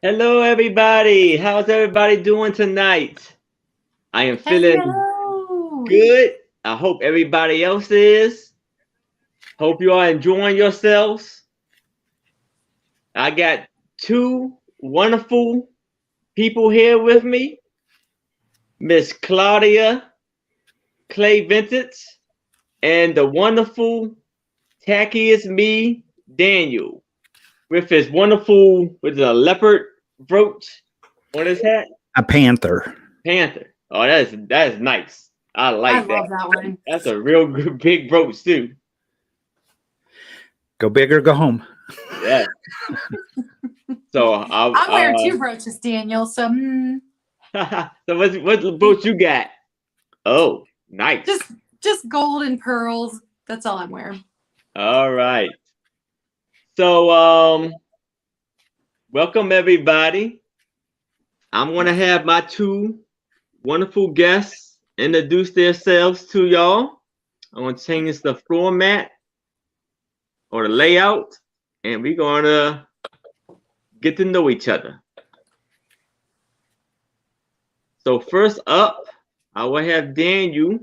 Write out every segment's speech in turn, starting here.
Hello, everybody. How's everybody doing tonight? I am feeling Hello. good. I hope everybody else is. Hope you are enjoying yourselves. I got two wonderful people here with me, Miss Claudia Clay Vintage and the wonderful Tackyisme Daniel with his wonderful, with a leopard brooch on his hat. A panther. Panther. Oh, that's nice. I I like that. love that one. That's a real good big brooch too. Go big or go home. Yeah. So I'm wearing two brooches, Daniel. So so what brooch you got? Oh, nice. just gold and pearls. That's all I'm wearing. All right. So welcome everybody. I'm gonna have my two wonderful guests introduce themselves to y'all. I'm gonna change the format or the layout, and we're gonna get to know each other. So first up, I will have Daniel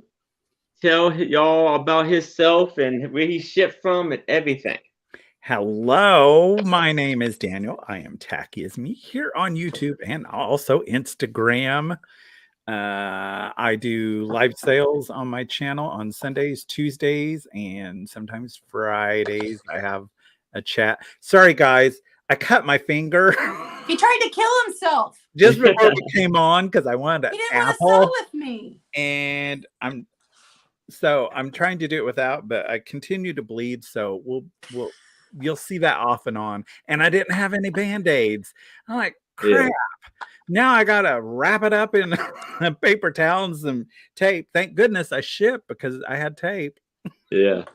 tell y'all about himself and where he shipped from and everything. Hello, my name is Daniel. I am Tackyisme here on YouTube and also Instagram. I do live sales on my channel on Sundays, Tuesdays, and sometimes Fridays. I have a chat. Sorry, guys, I cut my finger. He tried to kill himself. Just before we came on because I wanted He an didn't want to apple, sell with me. and I'm trying to do it without, but I continue to bleed. So you'll see that off and on. And I didn't have any band-aids. I'm like, crap. Yeah. Now I gotta wrap it up in paper towel and some tape. Thank goodness I shipped because I had tape. Yeah.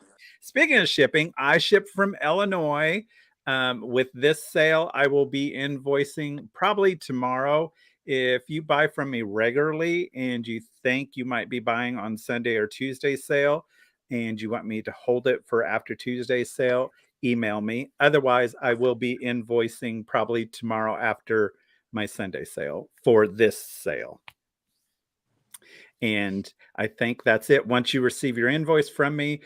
Speaking of shipping, I ship from Illinois. With this sale, I will be invoicing probably tomorrow. If you buy from me regularly and you think you might be buying on Sunday or Tuesday sale and you want me to hold it for after Tuesday sale, email me. Otherwise, I will be invoicing probably tomorrow after my Sunday sale for this sale. And I think that's it. Once you receive your invoice from me,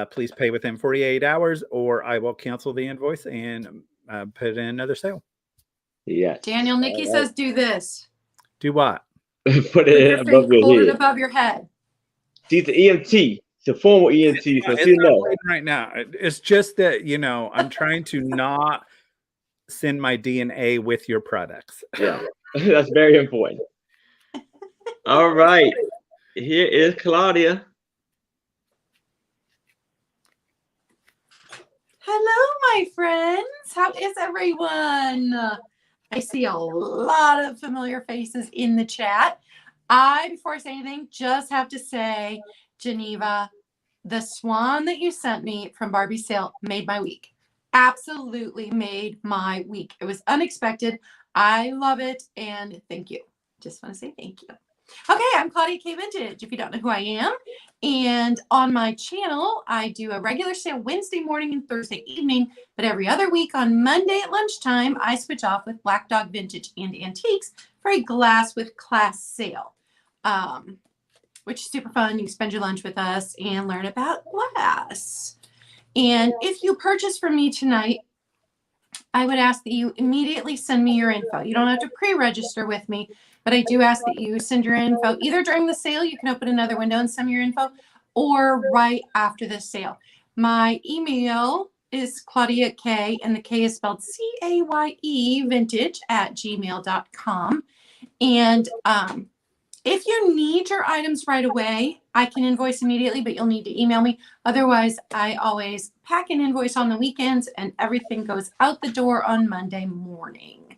please pay within 48 hours or I will cancel the invoice and put it in another sale. Yeah. Daniel, Nikki says do this. Do what? Put it above your hold head. it above your head. She's the EMT. It's a formal EMT, so she knows. Right now, it's just that, I'm trying to not send my DNA with your products. Yeah, that's very important. All right. Here is Claudia. Hello, my friends. How is everyone? I see a lot of familiar faces in the chat. Before I say anything, just have to say, Geneva, the swan that you sent me from Barbie's sale made my week. Absolutely made my week. It was unexpected. I love it, and thank you. Just want to say thank you. Okay, I'm Claudia K. Vintage, if you don't know who I am. And on my channel, I do a regular sale Wednesday morning and Thursday evening, but every other week on Monday at lunchtime, I switch off with Black Dog Vintage and Antiques for a Glass with Class sale, which is super fun. You can spend your lunch with us and learn about glass. And if you purchase from me tonight, I would ask that you immediately send me your info. You don't have to pre-register with me, but I do ask that you send your info either during the sale. You can open another window and send me your info, or right after the sale. My email is Claudia K, and the K is spelled C-A-Y-E vintage@gmail.com. And if you need your items right away, I can invoice immediately, but you'll need to email me. Otherwise, I always pack an invoice on the weekends and everything goes out the door on Monday morning.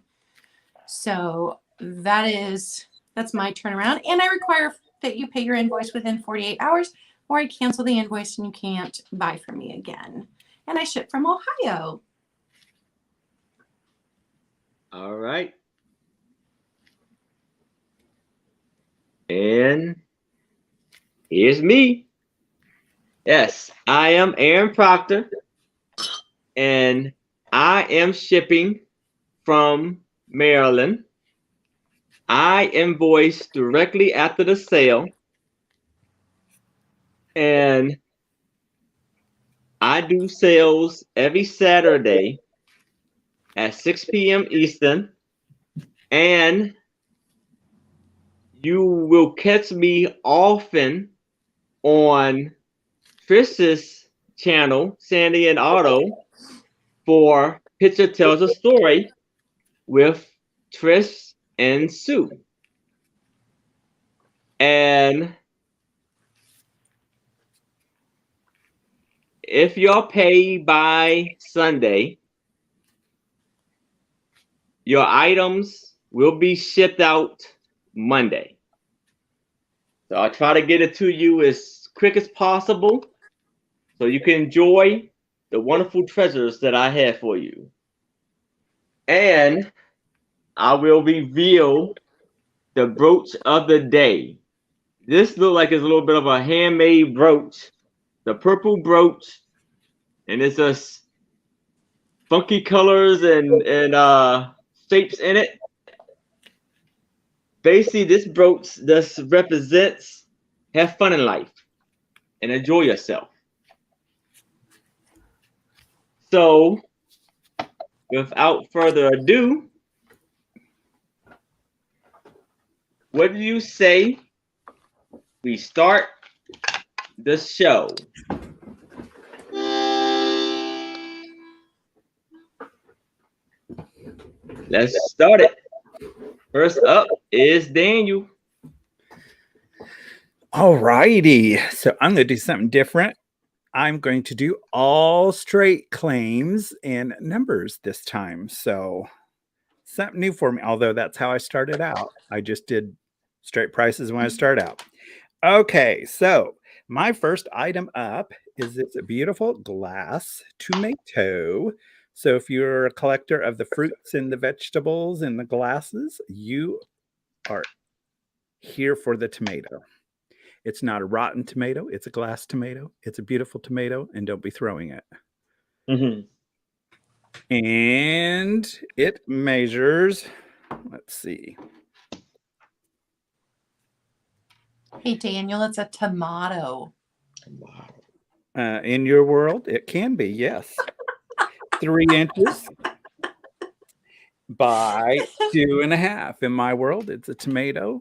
So that's my turnaround. And I require that you pay your invoice within 48 hours or I cancel the invoice and you can't buy from me again. And I ship from Ohio. All right. And here's me. Yes, I am Aaron Proctor, and I am shipping from Maryland. I invoice directly after the sale, and I do sales every Saturday at 6 p.m. Eastern, and you will catch me often on Trish's channel, Sandy and Otto, for Picture Tells a Story with Trish and Sue. And if y'all pay by Sunday, your items will be shipped out Monday. So I'll try to get it to you as quick as possible so you can enjoy the wonderful treasures that I have for you. And I will reveal the brooch of the day. This looks like it's a little bit of a handmade brooch, the purple brooch, and it's just funky colors and shapes in it. Basically, this brooch just represents have fun in life and enjoy yourself. So, without further ado, what do you say we start the show? Let's start it. First up is Daniel. All righty. So I'm going to do something different. I'm going to do all straight claims and numbers this time. So something new for me, although that's how I started out. I just did straight prices when I start out. Okay, so my first item up is this beautiful glass tomato. So if you're a collector of the fruits and the vegetables and the glasses, you are here for the tomato. It's not a rotten tomato. It's a glass tomato. It's a beautiful tomato, and don't be throwing it. Mm-hmm. And it measures, let's see. Hey, Daniel, it's a tomato. In your world, it can be, yes. 3 inches by 2.5. In my world, it's a tomato.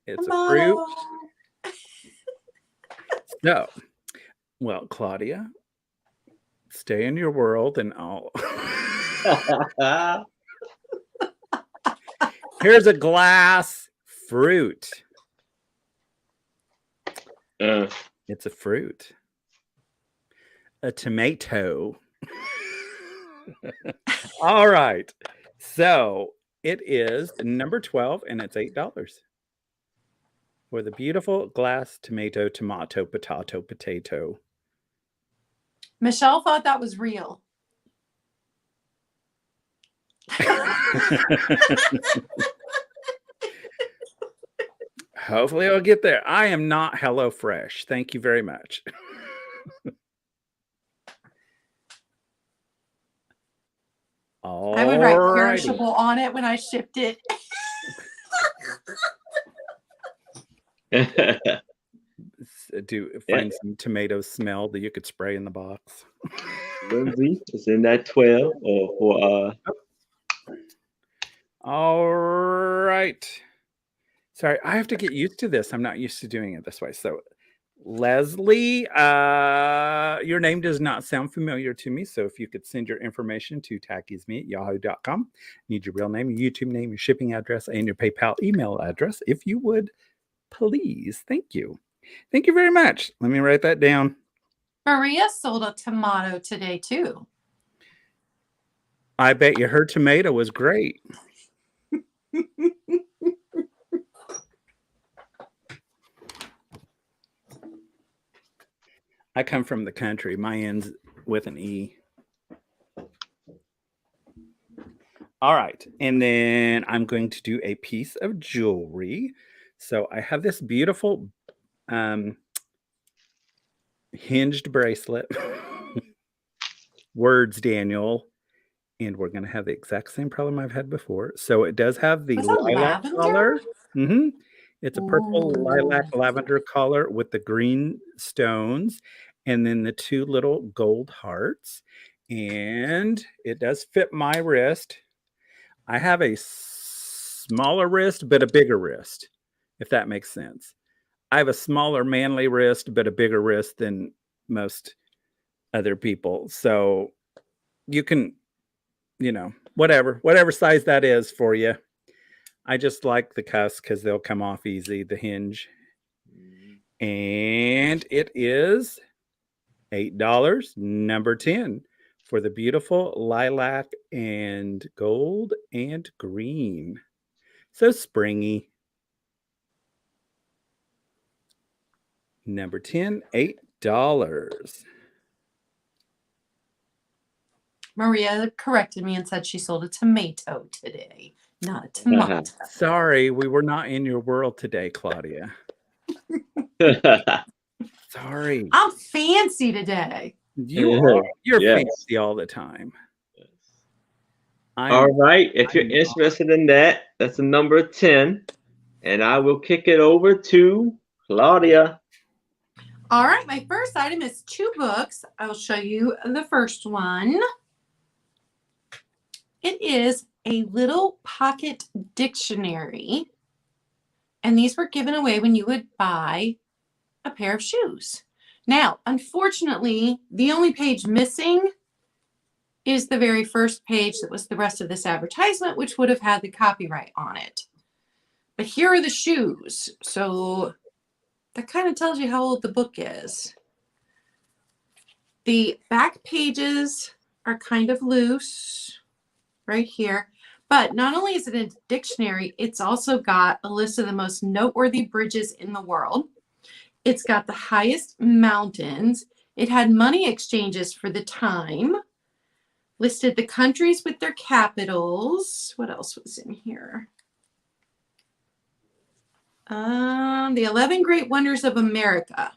It's a fruit. So, well, Claudia, stay in your world and I'll... Here's a glass fruit. It's a fruit. A tomato. All right. So it is number 12 and it's $8 for the beautiful glass tomato, potato. Michelle thought that was real. Hopefully I'll get there. I am not HelloFresh. Thank you very much. I would write perishable on it when I shipped it. Find some tomato smell that you could spray in the box. Lindsay is in that 12 or All right. Sorry, I have to get used to this. I'm not used to doing it this way. So Leslie, your name does not sound familiar to me. So if you could send your information to tackyisme@yahoo.com. Need your real name, your YouTube name, your shipping address, and your PayPal email address. If you would, please. Thank you. Thank you very much. Let me write that down. Maria sold a tomato today, too. I bet you her tomato was great. I come from the country. My ends with an E. All right. And then I'm going to do a piece of jewelry. So I have this beautiful hinged bracelet. Words, Daniel. and we're going to have the exact same problem I've had before. So it does have the Was that lilac lavender? color. Mm-hmm. It's a purple lilac Ooh. lavender color with the green stones and then the 2 little gold hearts. And it does fit my wrist. I have a smaller wrist, but a bigger wrist, if that makes sense. I have a smaller manly wrist, but a bigger wrist than most other people. So you can, whatever size that is for you. I just like the cuffs because they'll come off easy, the hinge. And it is $8, number 10, for the beautiful lilac and gold and green. So springy. Number 10, $8. Maria corrected me and said she sold a tomato today, not a tomato. Sorry, we were not in your world today, Claudia. Sorry. I'm fancy today. You're Yes. fancy all the time. All right. If you're interested in that, that's a number 10. And I will kick it over to Claudia. All right. My first item is 2 books. I'll show you the first one. It is a little pocket dictionary. And these were given away when you would buy a pair of shoes. Now, unfortunately, the only page missing is the very first page that was the rest of this advertisement, which would have had the copyright on it. But here are the shoes. So that kind of tells you how old the book is. The back pages are kind of loose right here. But not only is it a dictionary, it's also got a list of the most noteworthy bridges in the world. It's got the highest mountains. It had money exchanges for the time. Listed the countries with their capitals. What else was in here? The 11 Great Wonders of America.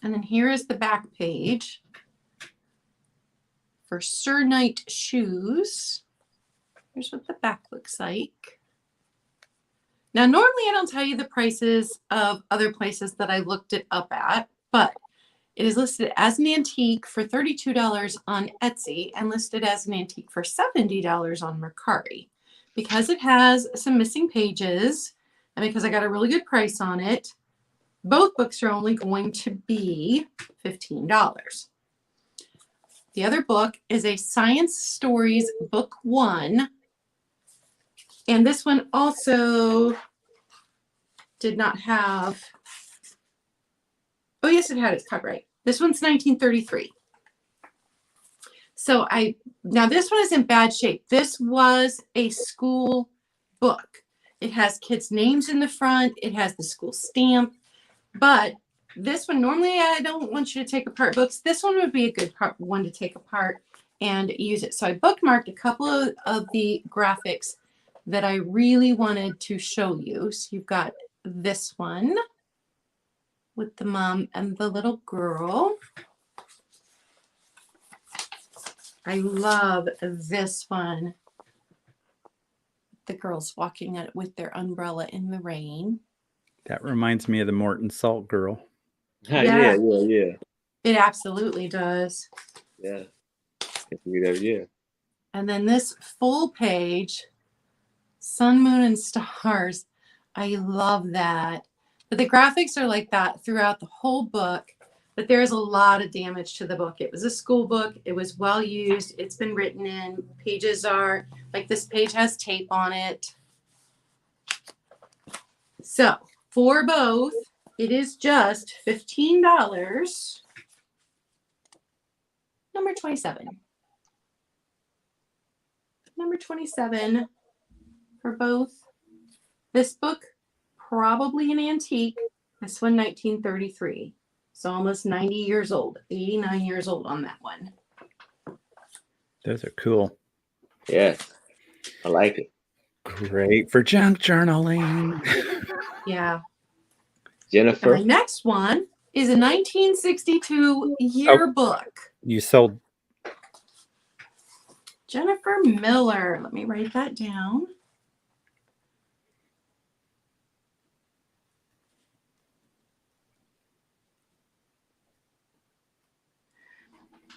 And then here is the back page for Sir Knight shoes. Here's what the back looks like. Now, normally I don't tell you the prices of other places that I looked it up at, but it is listed as an antique for $32 on Etsy and listed as an antique for $70 on Mercari. Because it has some missing pages and because I got a really good price on it, both books are only going to be $15. The other book is a Science Stories Book 1. And this one also did not have, oh yes, it had its copyright. This one's 1933. So now this one is in bad shape. This was a school book. It has kids' names in the front. It has the school stamp. But this one, normally I don't want you to take apart books. This one would be a good one to take apart and use it. So I bookmarked a couple of the graphics that I really wanted to show you. So you've got this one with the mom and the little girl. I love this one. The girls walking at it with their umbrella in the rain. That reminds me of the Morton Salt Girl. Yeah. It absolutely does. Yeah. Get to read every year. And then this full page, Sun, Moon, and Stars. I love that. But the graphics are like that throughout the whole book. But there's a lot of damage to the book. It was a school book. It was well used. It's been written in. Pages are, like this page has tape on it. So for both, it is just $15. Number 27. Number 27 for both. This book, probably an antique. This one, 1933. So almost 90 years old, 89 years old on that one. Those are cool. Yes. I like it. Great for junk journaling. Yeah. Jennifer. And the next one is a 1962 yearbook. You sold. Jennifer Miller. Let me write that down.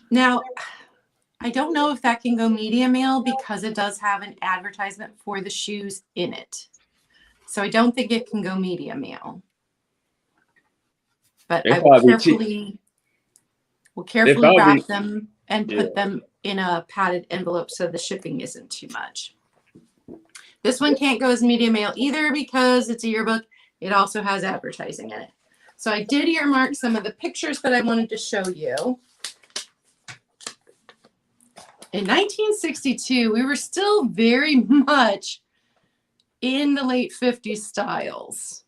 Now, I don't know if that can go media mail because it does have an advertisement for the shoes in it. So I don't think it can go media mail. But I will carefully wrap them and put them in a padded envelope so the shipping isn't too much. This one can't go as media mail either because it's a yearbook. It also has advertising in it. So I did earmark some of the pictures that I wanted to show you. In 1962, we were still very much in the late 50s styles.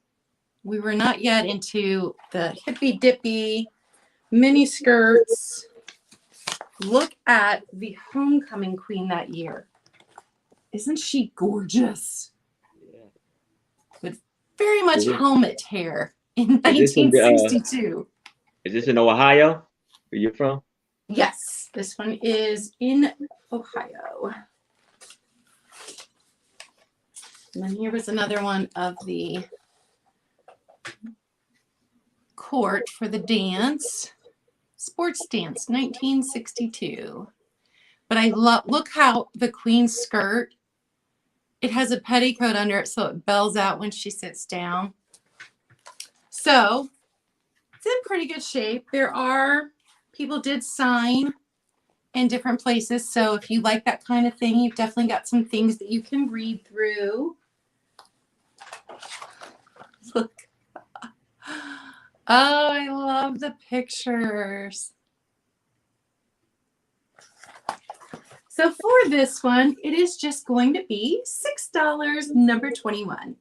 We were not yet into the hippy dippy mini skirts. Look at the homecoming queen that year. Isn't she gorgeous? Yeah. With very much helmet hair in 1962. Is this in Ohio? Where you from? Yes, this one is in Ohio. And then here was another one of the court for the dance. Sports dance, 1962. But I love, look how the queen's skirt, it has a petticoat under it so it bells out when she sits down. So it's in pretty good shape. People did sign in different places. So if you like that kind of thing, you've definitely got some things that you can read through. Look. Oh, I love the pictures. So for this one, it is just going to be $6, number 21.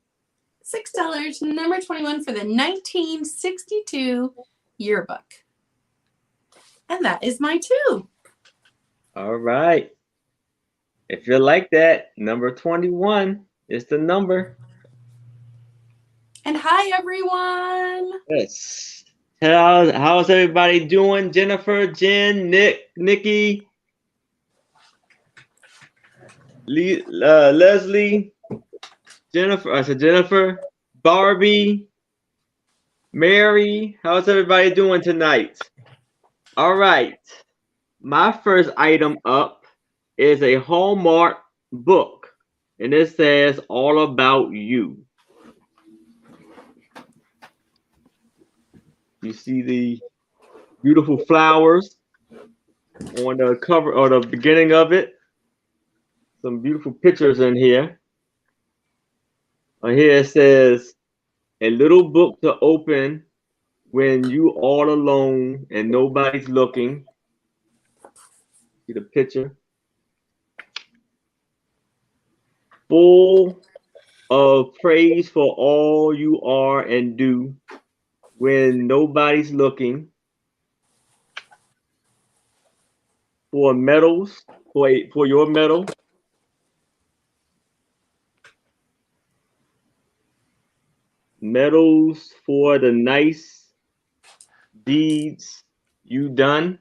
$6, number 21 for the 1962 yearbook. And that is my two. All right. If you like that, number 21 is the number. And hi, everyone. Yes. How's everybody doing? Jennifer, Jen, Nick, Nikki, Leslie, Jennifer, Barbie, Mary. How's everybody doing tonight? All right. My first item up is a Hallmark book, and it says All About You. You see the beautiful flowers on the cover or the beginning of it. Some beautiful pictures in here. Here it says, a little book to open when you all alone and nobody's looking. See the picture? Full of praise for all you are and do when nobody's looking. For medals, for your medal. Medals for the nice deeds you done.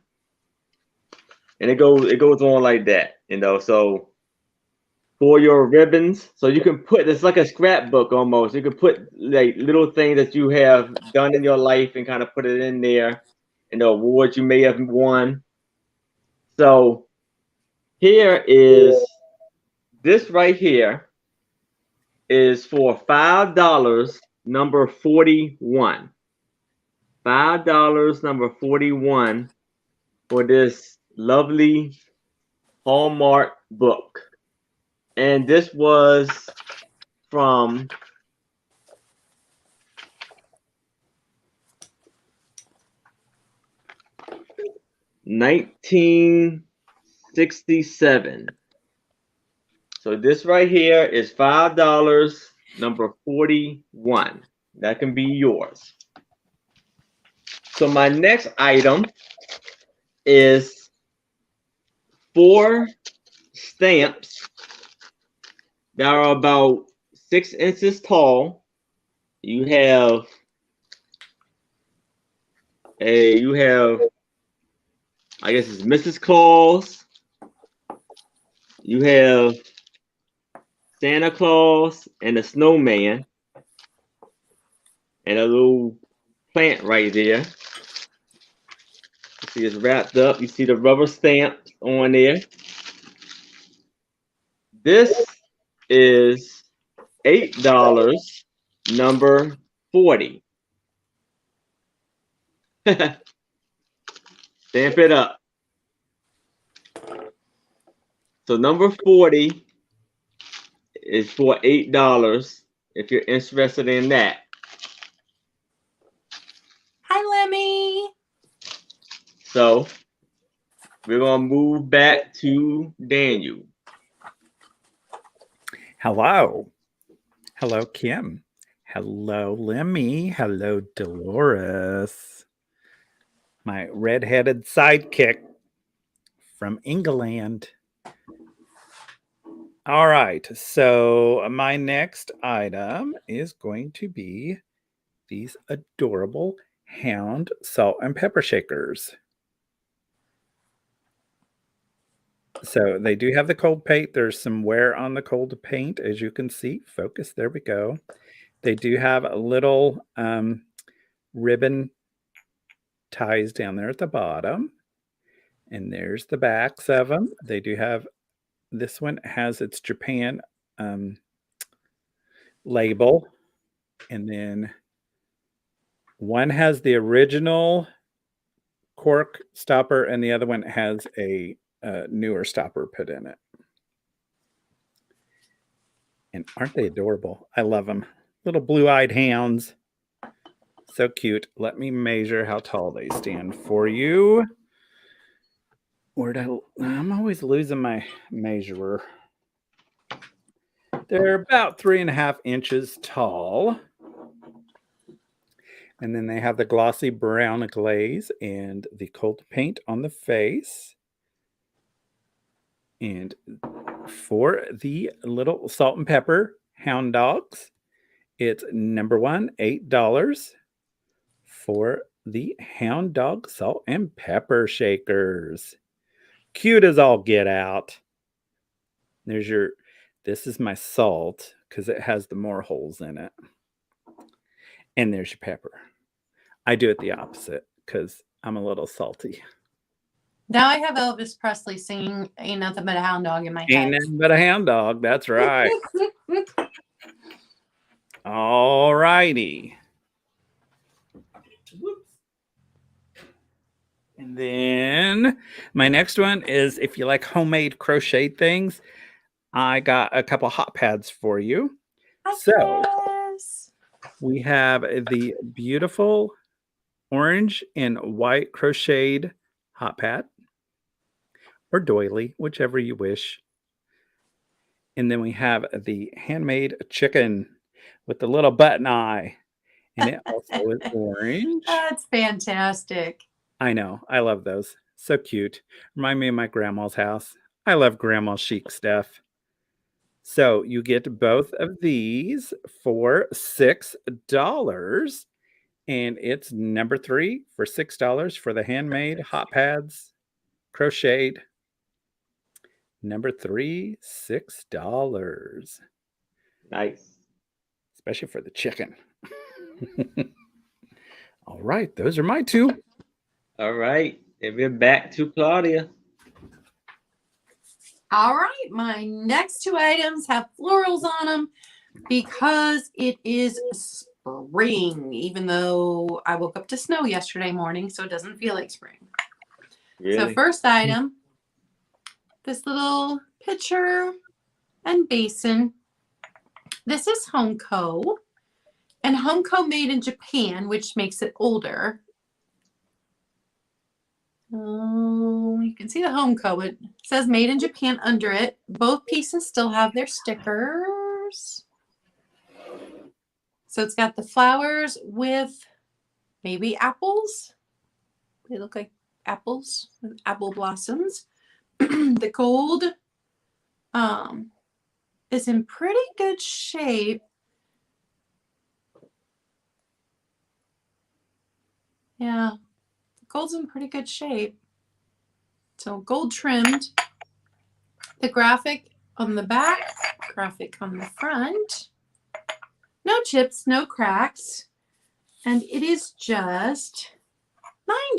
And it goes on like that, you know. So for your ribbons, so you can put, it's like a scrapbook almost. You can put like little things that you have done in your life and kind of put it in there, and the awards you may have won. So here is this right here is for $5, number 41. $5, number 41 for this lovely Hallmark book. And this was from $1967. So this right here is $5, number 41. That can be yours. So my next item is 4 stamps that are about 6 inches tall. You have I guess it's Mrs. Claus, you have Santa Claus and a snowman and a little plant right there. You see it's wrapped up. You see the rubber stamps on there. This is $8, number 40. Stamp it up. So number 40 is for $8 if you're interested in that. Hi, Lemmy. So we're gonna move back to Daniel. Hello. Hello, Kim. Hello, Lemmy. Hello, Dolores. My redheaded sidekick from England. All right. So my next item is going to be these adorable Hound salt and pepper shakers. So they do have the cold paint. There's some wear on the cold paint, as you can see. Focus. There we go. They do have a little ribbon ties down there at the bottom. And there's the backs of them. They do have, this one has its Japan label. And then one has the original cork stopper, and the other one has a newer stopper put in it. And aren't they adorable? I love them. Little blue-eyed hounds. So cute. Let me measure how tall they stand for you. I'm always losing my measurer. They're about 3.5 inches tall. And then they have the glossy brown glaze and the cold paint on the face. And for the little salt and pepper hound dogs, it's number one, $8 for the hound dog salt and pepper shakers. Cute as all get out. There's your, this is my salt because it has the more holes in it. And there's your pepper. I do it the opposite because I'm a little salty. Now I have Elvis Presley singing "Ain't Nothing But a Hound Dog" in my head. Ain't nothing but a hound dog. That's right. All righty. And then my next one is, if you like homemade crochet things, I got a couple hot pads for you. So we have the beautiful orange and white crocheted hot pad, or doily, whichever you wish. And then we have the handmade chicken with the little button eye. And it also is orange. That's fantastic. I know. I love those. So cute. Remind me of my grandma's house. I love grandma chic stuff. So you get both of these for $6. And it's number 3 for $6 for the handmade hot pads, crocheted. Number 3, $6. Nice. Especially for the chicken. All right. Those are my 2. All right. And we're back to Claudia. All right. My next 2 items have florals on them because it is spring, even though I woke up to snow yesterday morning, so it doesn't feel like spring. Really? So first item, this little pitcher and basin. This is Homeco, and Homeco made in Japan, which makes it older. Oh, you can see the Homeco. It says made in Japan under it. Both pieces still have their stickers. So it's got the flowers with maybe apples. They look like apples, apple blossoms. The gold is in pretty good shape. Yeah, the gold's in pretty good shape. So gold trimmed. The graphic on the back, graphic on the front. No chips, no cracks. And it is just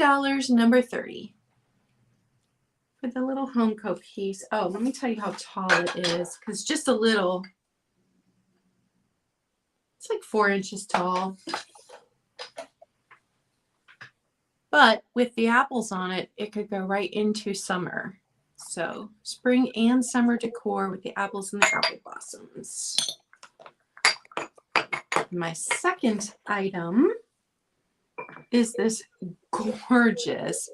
$9, number 30. For the little Homeco piece. Oh, let me tell you how tall it is, because just a little. It's like 4 inches tall. But with the apples on it, it could go right into summer. So spring and summer decor with the apples and the apple blossoms. My second item is this gorgeous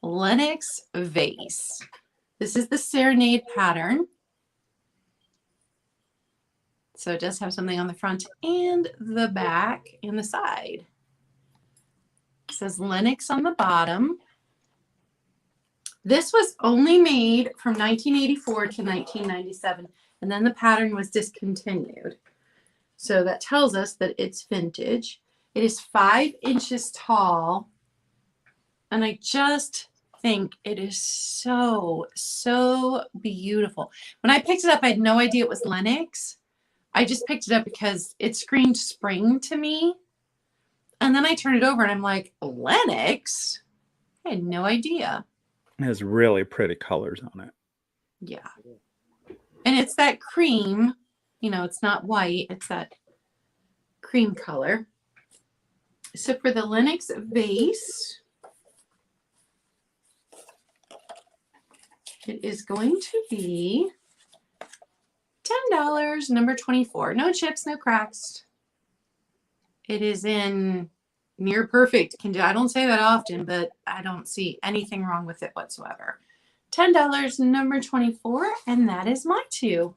Lenox vase. This is the Serenade pattern. So it does have something on the front and the back and the side. It says Lenox on the bottom. This was only made from 1984 to 1997, and then the pattern was discontinued. So that tells us that it's vintage. It is 5 inches tall, and I just think it is so, so beautiful. When I picked it up, I had no idea it was Lenox. I just picked it up because it screamed spring to me. And then I turned it over and I'm like, Lenox? I had no idea. It has really pretty colors on it. Yeah. And it's that cream, you know, it's not white, it's that cream color. So for the Lenox vase, it is going to be $10, number 24. No chips, no cracks. It is in near perfect condition. I don't say that often, but I don't see anything wrong with it whatsoever. $10, number 24, and that is my 2.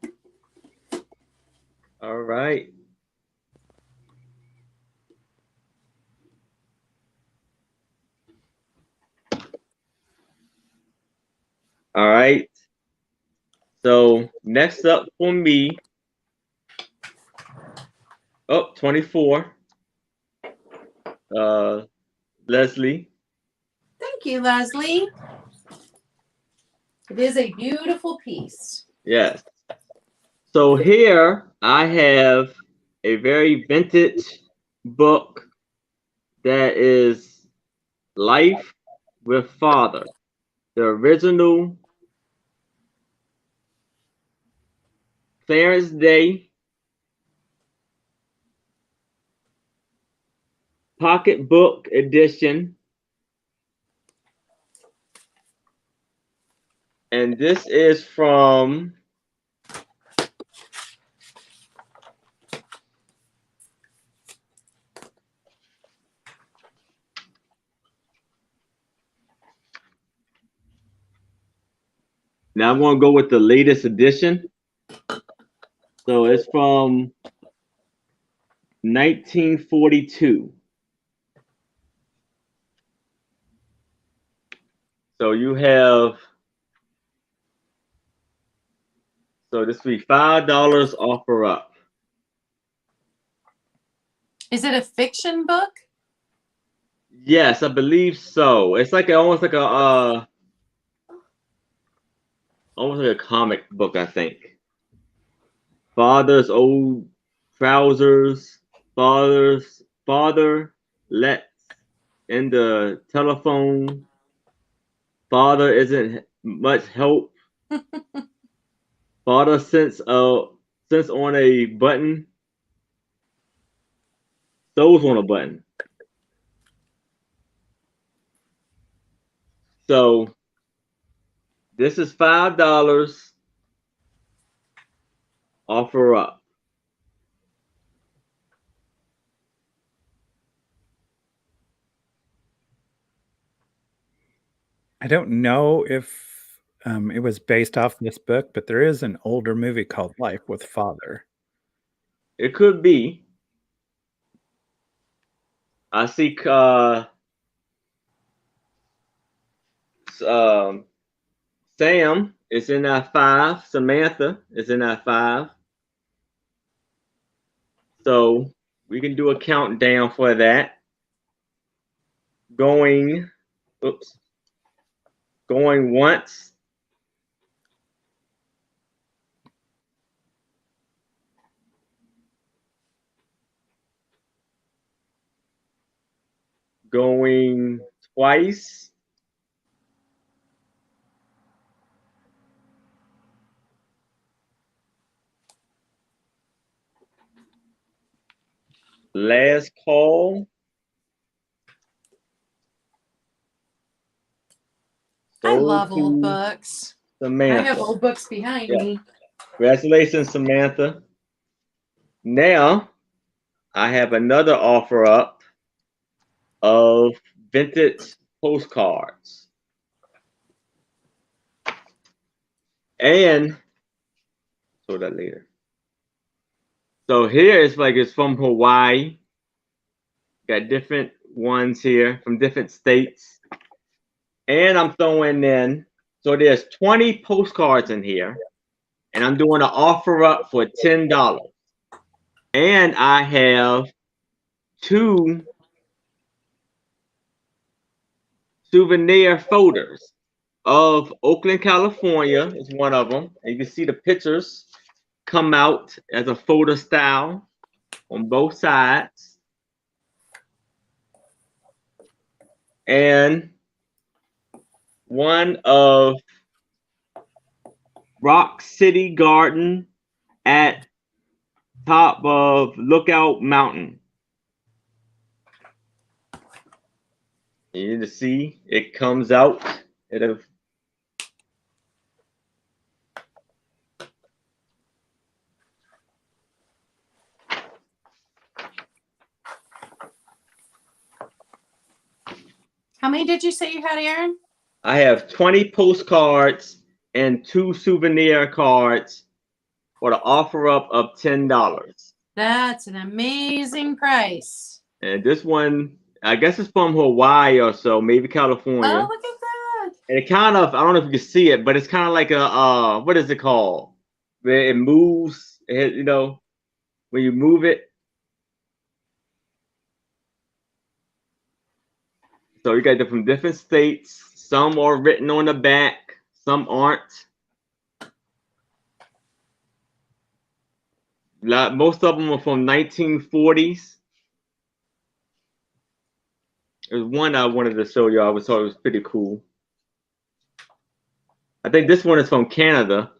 All right. All right. So next up for me, 24. Leslie. Thank you, Leslie. It is a beautiful piece. Yes. So here I have a very vintage book that is Life with Father, the original Clarence Day pocketbook edition. And this is from now I'm going to go with the latest edition. So it's from 1942. So you have, so this will be $5 offer up. Is it a fiction book? Yes, I believe so. It's like almost like a comic book, I think. Father's old trousers. Father lets in the telephone. Father isn't much help. Father sense on a button. Sews on a button. So this is $5 offer up. I don't know if it was based off this book, but there is an older movie called Life with Father. It could be. I see Sam is in that 5. Samantha is in that 5. So we can do a countdown for that. Going once. going twice. Last call. I Sold love old to books. I Samantha. have old books behind Yeah. me. Congratulations, Samantha. Now, I have another offer up of vintage postcards. And show that later. So here it's like it's from Hawaii. Got different ones here from different states. And I'm throwing in, so there's 20 postcards in here. And I'm doing an offer up for $10. And I have 2 souvenir folders of Oakland, California is one of them. And you can see the pictures come out as a folder style on both sides. And one of Rock City Garden at top of Lookout Mountain. You need to see it comes out. How many did you say you had, Aaron? I have 20 postcards and 2 souvenir cards for the offer up of $10. That's an amazing price. And this one, I guess it's from Hawaii or so, maybe California. Oh, look at that. And it kind of, I don't know if you can see it, but it's kind of like a, what is it called? Where it moves, you know, when you move it. So you got them from different states. Some are written on the back, some aren't. Most of them are from 1940s. There's one I wanted to show you. I thought it was pretty cool. I think this one is from Canada.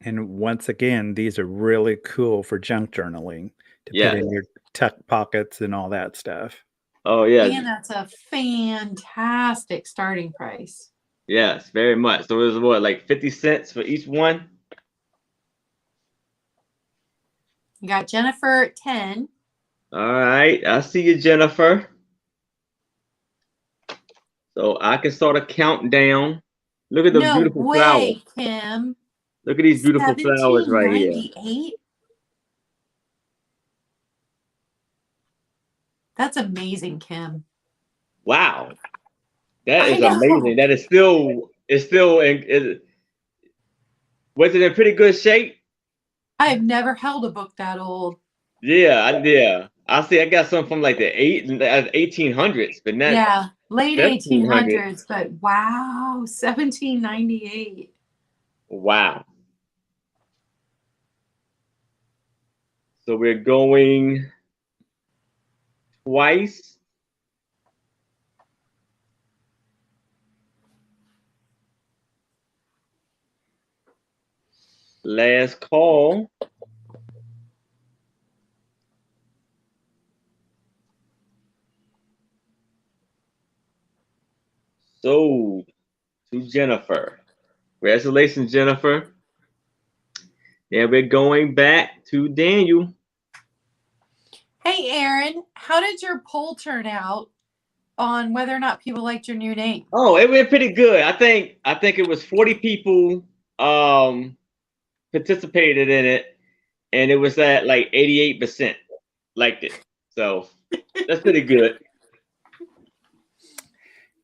And once again, these are really cool for junk journaling to Yeah. put in your tuck pockets and all that stuff. Oh yeah. And that's a fantastic starting price. Yes, very much. So it was what, like 50 cents for each one? You got Jennifer at 10. All right, I see you, Jennifer. So I can start a countdown. Look at the beautiful flowers. Kim. Look at these beautiful flowers right here. 1798? That's amazing, Kim. Wow. That is I know. amazing. That is still, was it in pretty good shape? I've never held a book that old. Yeah. I see. I got some from like the 1800s, but not. Yeah, late 1700s. 1800s, but wow, 1798. Wow. So we're going twice. Last call. Sold to Jennifer. Congratulations, Jennifer. And we're going back to Daniel. Hey, Aaron, how did your poll turn out on whether or not people liked your new name? Oh, it went pretty good. I think it was 40 people participated in it, and it was at like 88% liked it. So that's pretty good.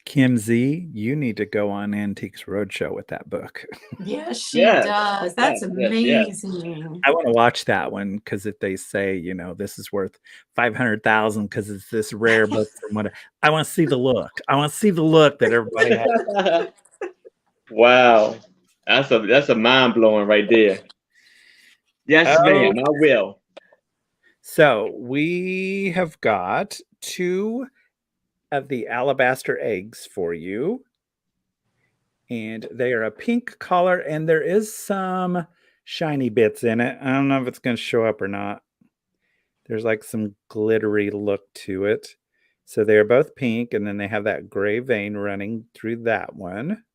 Kim Z, you need to go on Antiques Roadshow with that book. Yes, she Yes. does. That's Yes. amazing. I want to watch that one because if they say, you know, this is worth 500,000 because it's this rare book from what I want to see the look. I want to see the look that everybody has. Wow, that's a mind blowing right there. Yes, ma'am. I will. So we have got 2 of the alabaster eggs for you. And they are a pink color, and there is some shiny bits in it. I don't know if it's going to show up or not. There's like some glittery look to it. So they're both pink, and then they have that gray vein running through that one.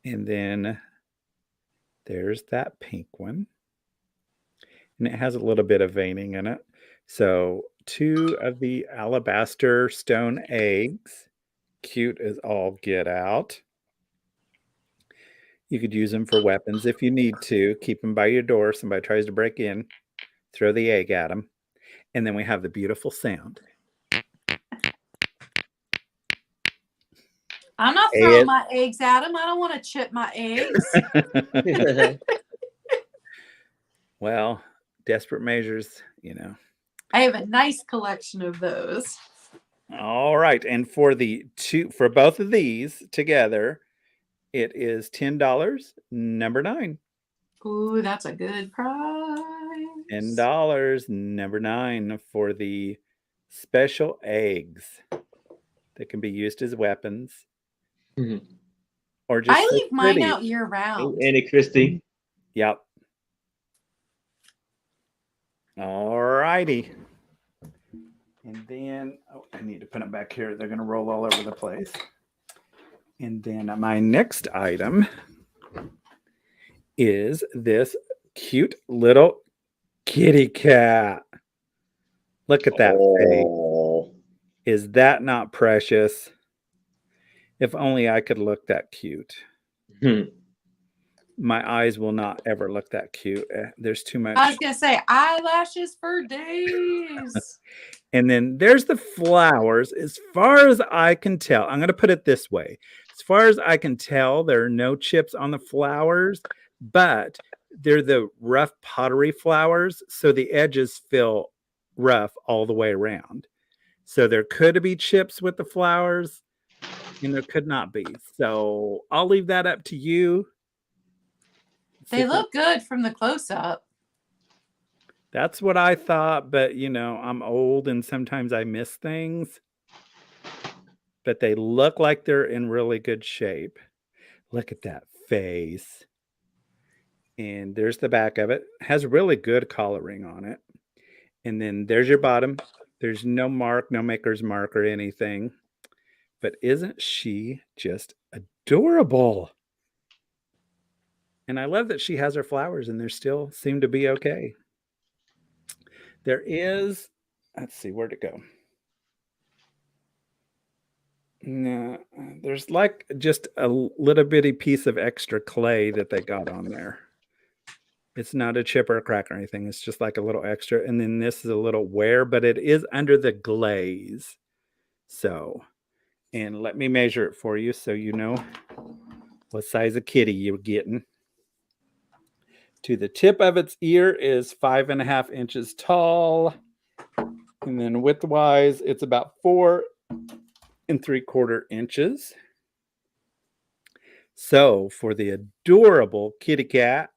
And then there's that pink one. And it has a little bit of veining in it. So 2 of the alabaster stone eggs. Cute as all get out. You could use them for weapons if you need to. Keep them by your door. Somebody tries to break in, throw the egg at them. And then we have the beautiful sound. I'm not throwing my eggs at him. I don't want to chip my eggs. Well, desperate measures, you know. I have a nice collection of those. All right. And for both of these together, it is $10, number 9. Ooh, that's a good price. $10, number 9 for the special eggs that can be used as weapons. Mhm. Or just I so leave mine pretty. out year round. Annie Christie. Yep. All righty. And then, I need to put them back here. They're going to roll all over the place. And then my next item is this cute little kitty cat. Look at that face. Is that not precious? If only I could look that cute. My eyes will not ever look that cute. There's too much. I was going to say eyelashes for days. And then there's the flowers. As far as I can tell, I'm going to put it this way. As far as I can tell, there are no chips on the flowers, but they're the rough pottery flowers. So the edges feel rough all the way around. So there could be chips with the flowers and there could not be. So I'll leave that up to you. They look good from the close-up. That's what I thought, but you know, I'm old and sometimes I miss things. But they look like they're in really good shape. Look at that face. And there's the back of it. Has really good coloring on it. And then there's your bottom. There's no mark, no maker's mark or anything. But isn't she just adorable? And I love that she has her flowers and they still seem to be okay. There is, let's see, where'd it go? No, there's like just a little bitty piece of extra clay that they got on there. It's not a chip or a crack or anything. It's just like a little extra. And then this is a little wear, but it is under the glaze. So, and let me measure it for you so you know what size of kitty you're getting. To the tip of its ear is 5.5 inches tall. And then width-wise, it's about 4 3/4 inches. So for the adorable kitty cat,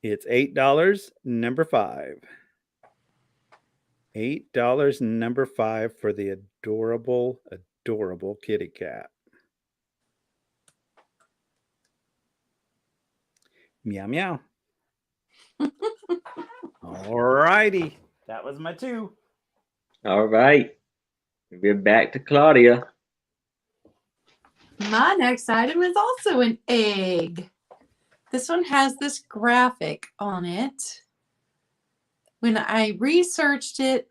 it's $8, number 5. $8, number 5 for the adorable, adorable kitty cat. Meow, meow. All righty. That was my 2. All right. We're back to Claudia. My next item is also an egg. This one has this graphic on it. When I researched it,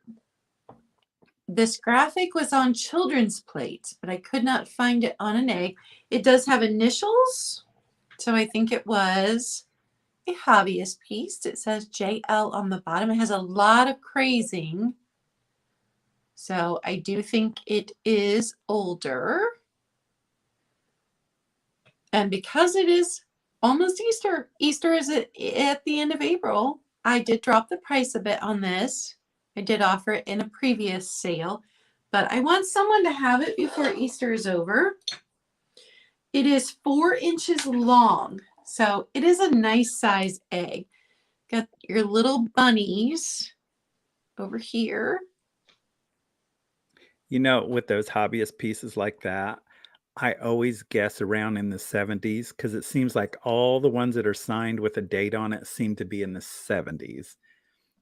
this graphic was on children's plates, but I could not find it on an egg. It does have initials, so I think it was a hobbyist piece. It says JL on the bottom. It has a lot of crazing, so I do think it is older. And because it is almost Easter, Easter is at the end of April, I did drop the price a bit on this. I did offer it in a previous sale, but I want someone to have it before Easter is over. It is 4 inches long, so it is a nice size egg. Got your little bunnies over here. You know, with those hobbyist pieces like that, I always guess around in the 70s because it seems like all the ones that are signed with a date on it seem to be in the 70s.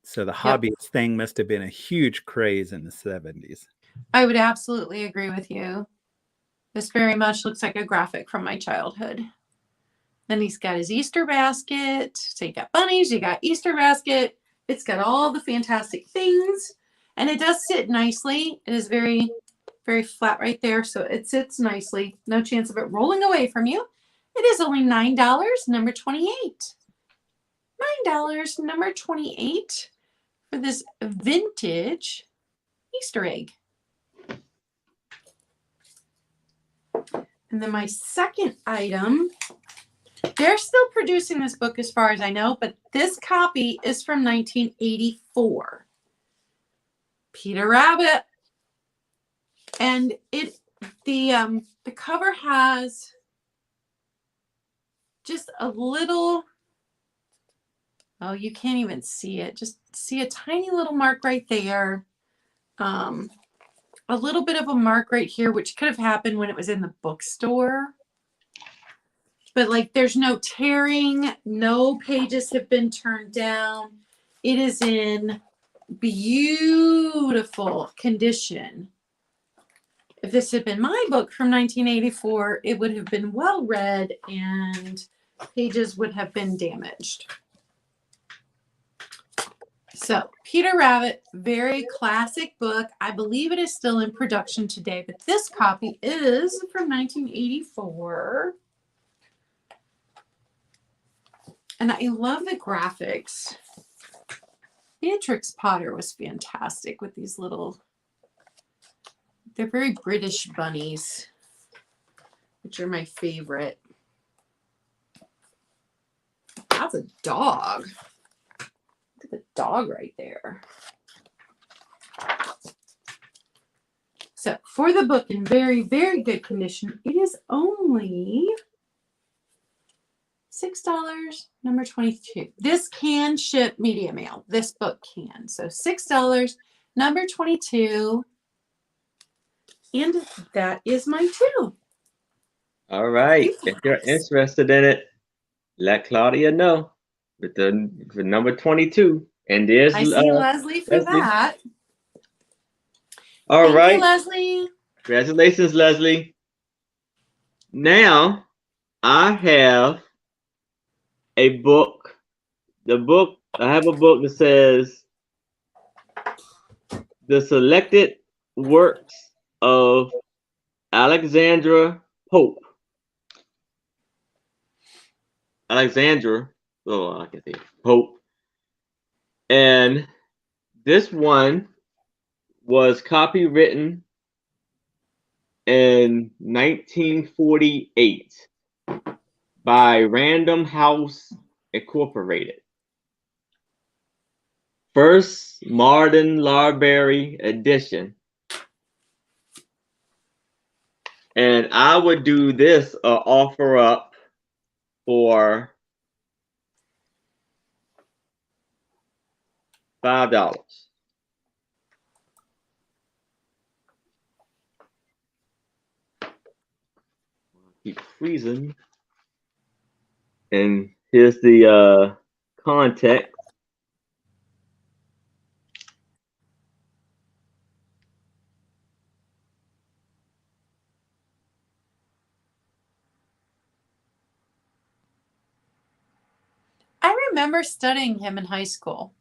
So the Yep. hobbyist thing must have been a huge craze in the 70s. I would absolutely agree with you. This very much looks like a graphic from my childhood. Then he's got his Easter basket. So you got bunnies, you got Easter basket. It's got all the fantastic things. And it does sit nicely. It is very, very flat right there. So it sits nicely. No chance of it rolling away from you. It is only $9, number 28. $9, number 28 for this vintage Easter egg. And then my second item, they're still producing this book as far as I know, but this copy is from 1984. Peter Rabbit. And the cover has just a little, oh, you can't even see it. Just see a tiny little mark right there. A little bit of a mark right here, which could have happened when it was in the bookstore. But like there's no tearing, no pages have been turned down. It is in beautiful condition. If this had been my book from 1984, it would have been well read and pages would have been damaged. So Peter Rabbit, very classic book. I believe it is still in production today, but this copy is from 1984. And I love the graphics. Beatrix Potter was fantastic with these little, they're very British bunnies, which are my favorite. That's a dog. Look at the dog right there. So for the book in very, very good condition, it is only $6, number 22. This can ship media mail. This book can. So $6, number 22. And that is my two. All right. If you're interested in it, let Claudia know with the for number 22. And there's I see Leslie for Leslie. that. All Thank right. you, Leslie. Congratulations, Leslie. Now I have a book. I have a book that says The Selected Works of Alexandra Pope. Alexandra, oh, I can say Pope. And this one was copywritten in 1948 by Random House Incorporated. First modern library edition. And I would do this offer up for $5. Keep freezing. And here's the context. I remember studying him in high school.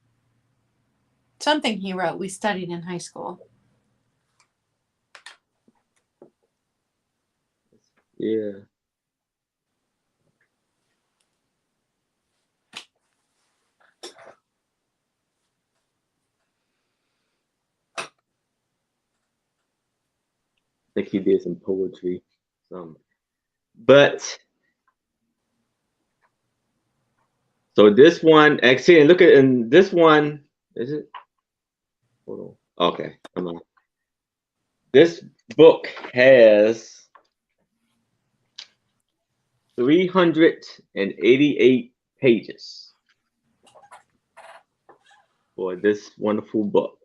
Something he wrote, we studied in high school. Yeah. I think he did some poetry. But so this one, actually, look at in this one, is it? Hold on. Okay, come on. This book has 388 pages. for this wonderful book.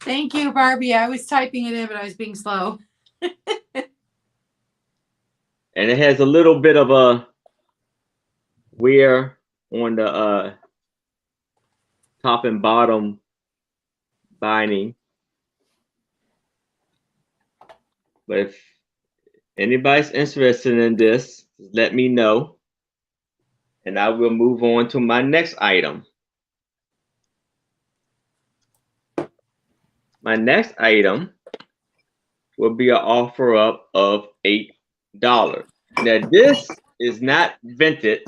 Thank you, Barbie. I was typing it in, but I was being slow. And it has a little bit of a wear on the top and bottom binding. But if anybody's interested in this, let me know. And I will move on to my next item. My next item will be an offer up of $8. Now this is not vintage,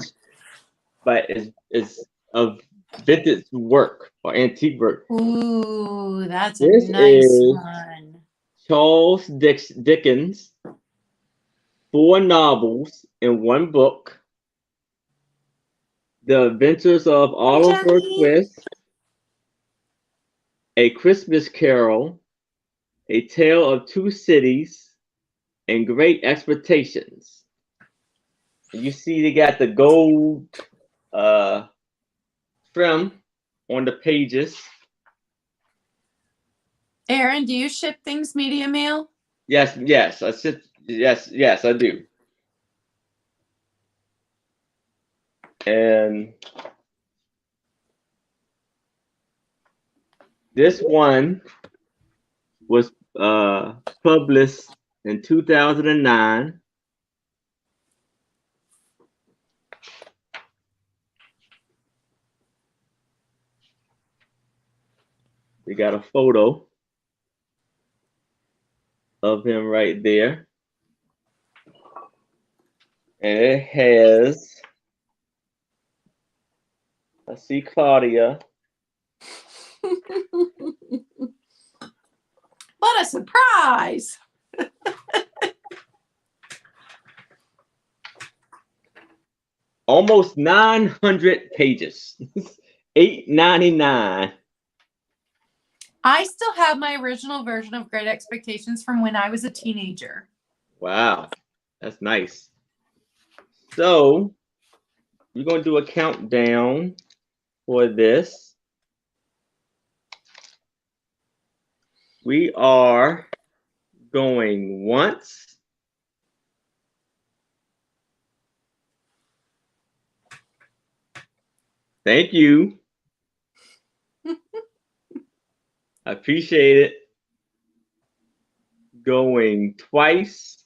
but it's of vintage work or antique work. Ooh, that's This a nice is one. Charles Dickens, 4 novels in one book. The Adventures of Oliver Twist, A Christmas Carol, A Tale of Two Cities, and Great Expectations. You see they got the gold trim on the pages. Aaron, do you ship things media mail? Yes, I do. And this one was published in 2009. We got a photo of him right there. And it has, I see Claudia. What a surprise! Almost 900 pages. $8.99. I still have my original version of Great Expectations from when I was a teenager. Wow, that's nice. So we're going to do a countdown for this. We are going once. Thank you. I appreciate it. Going twice.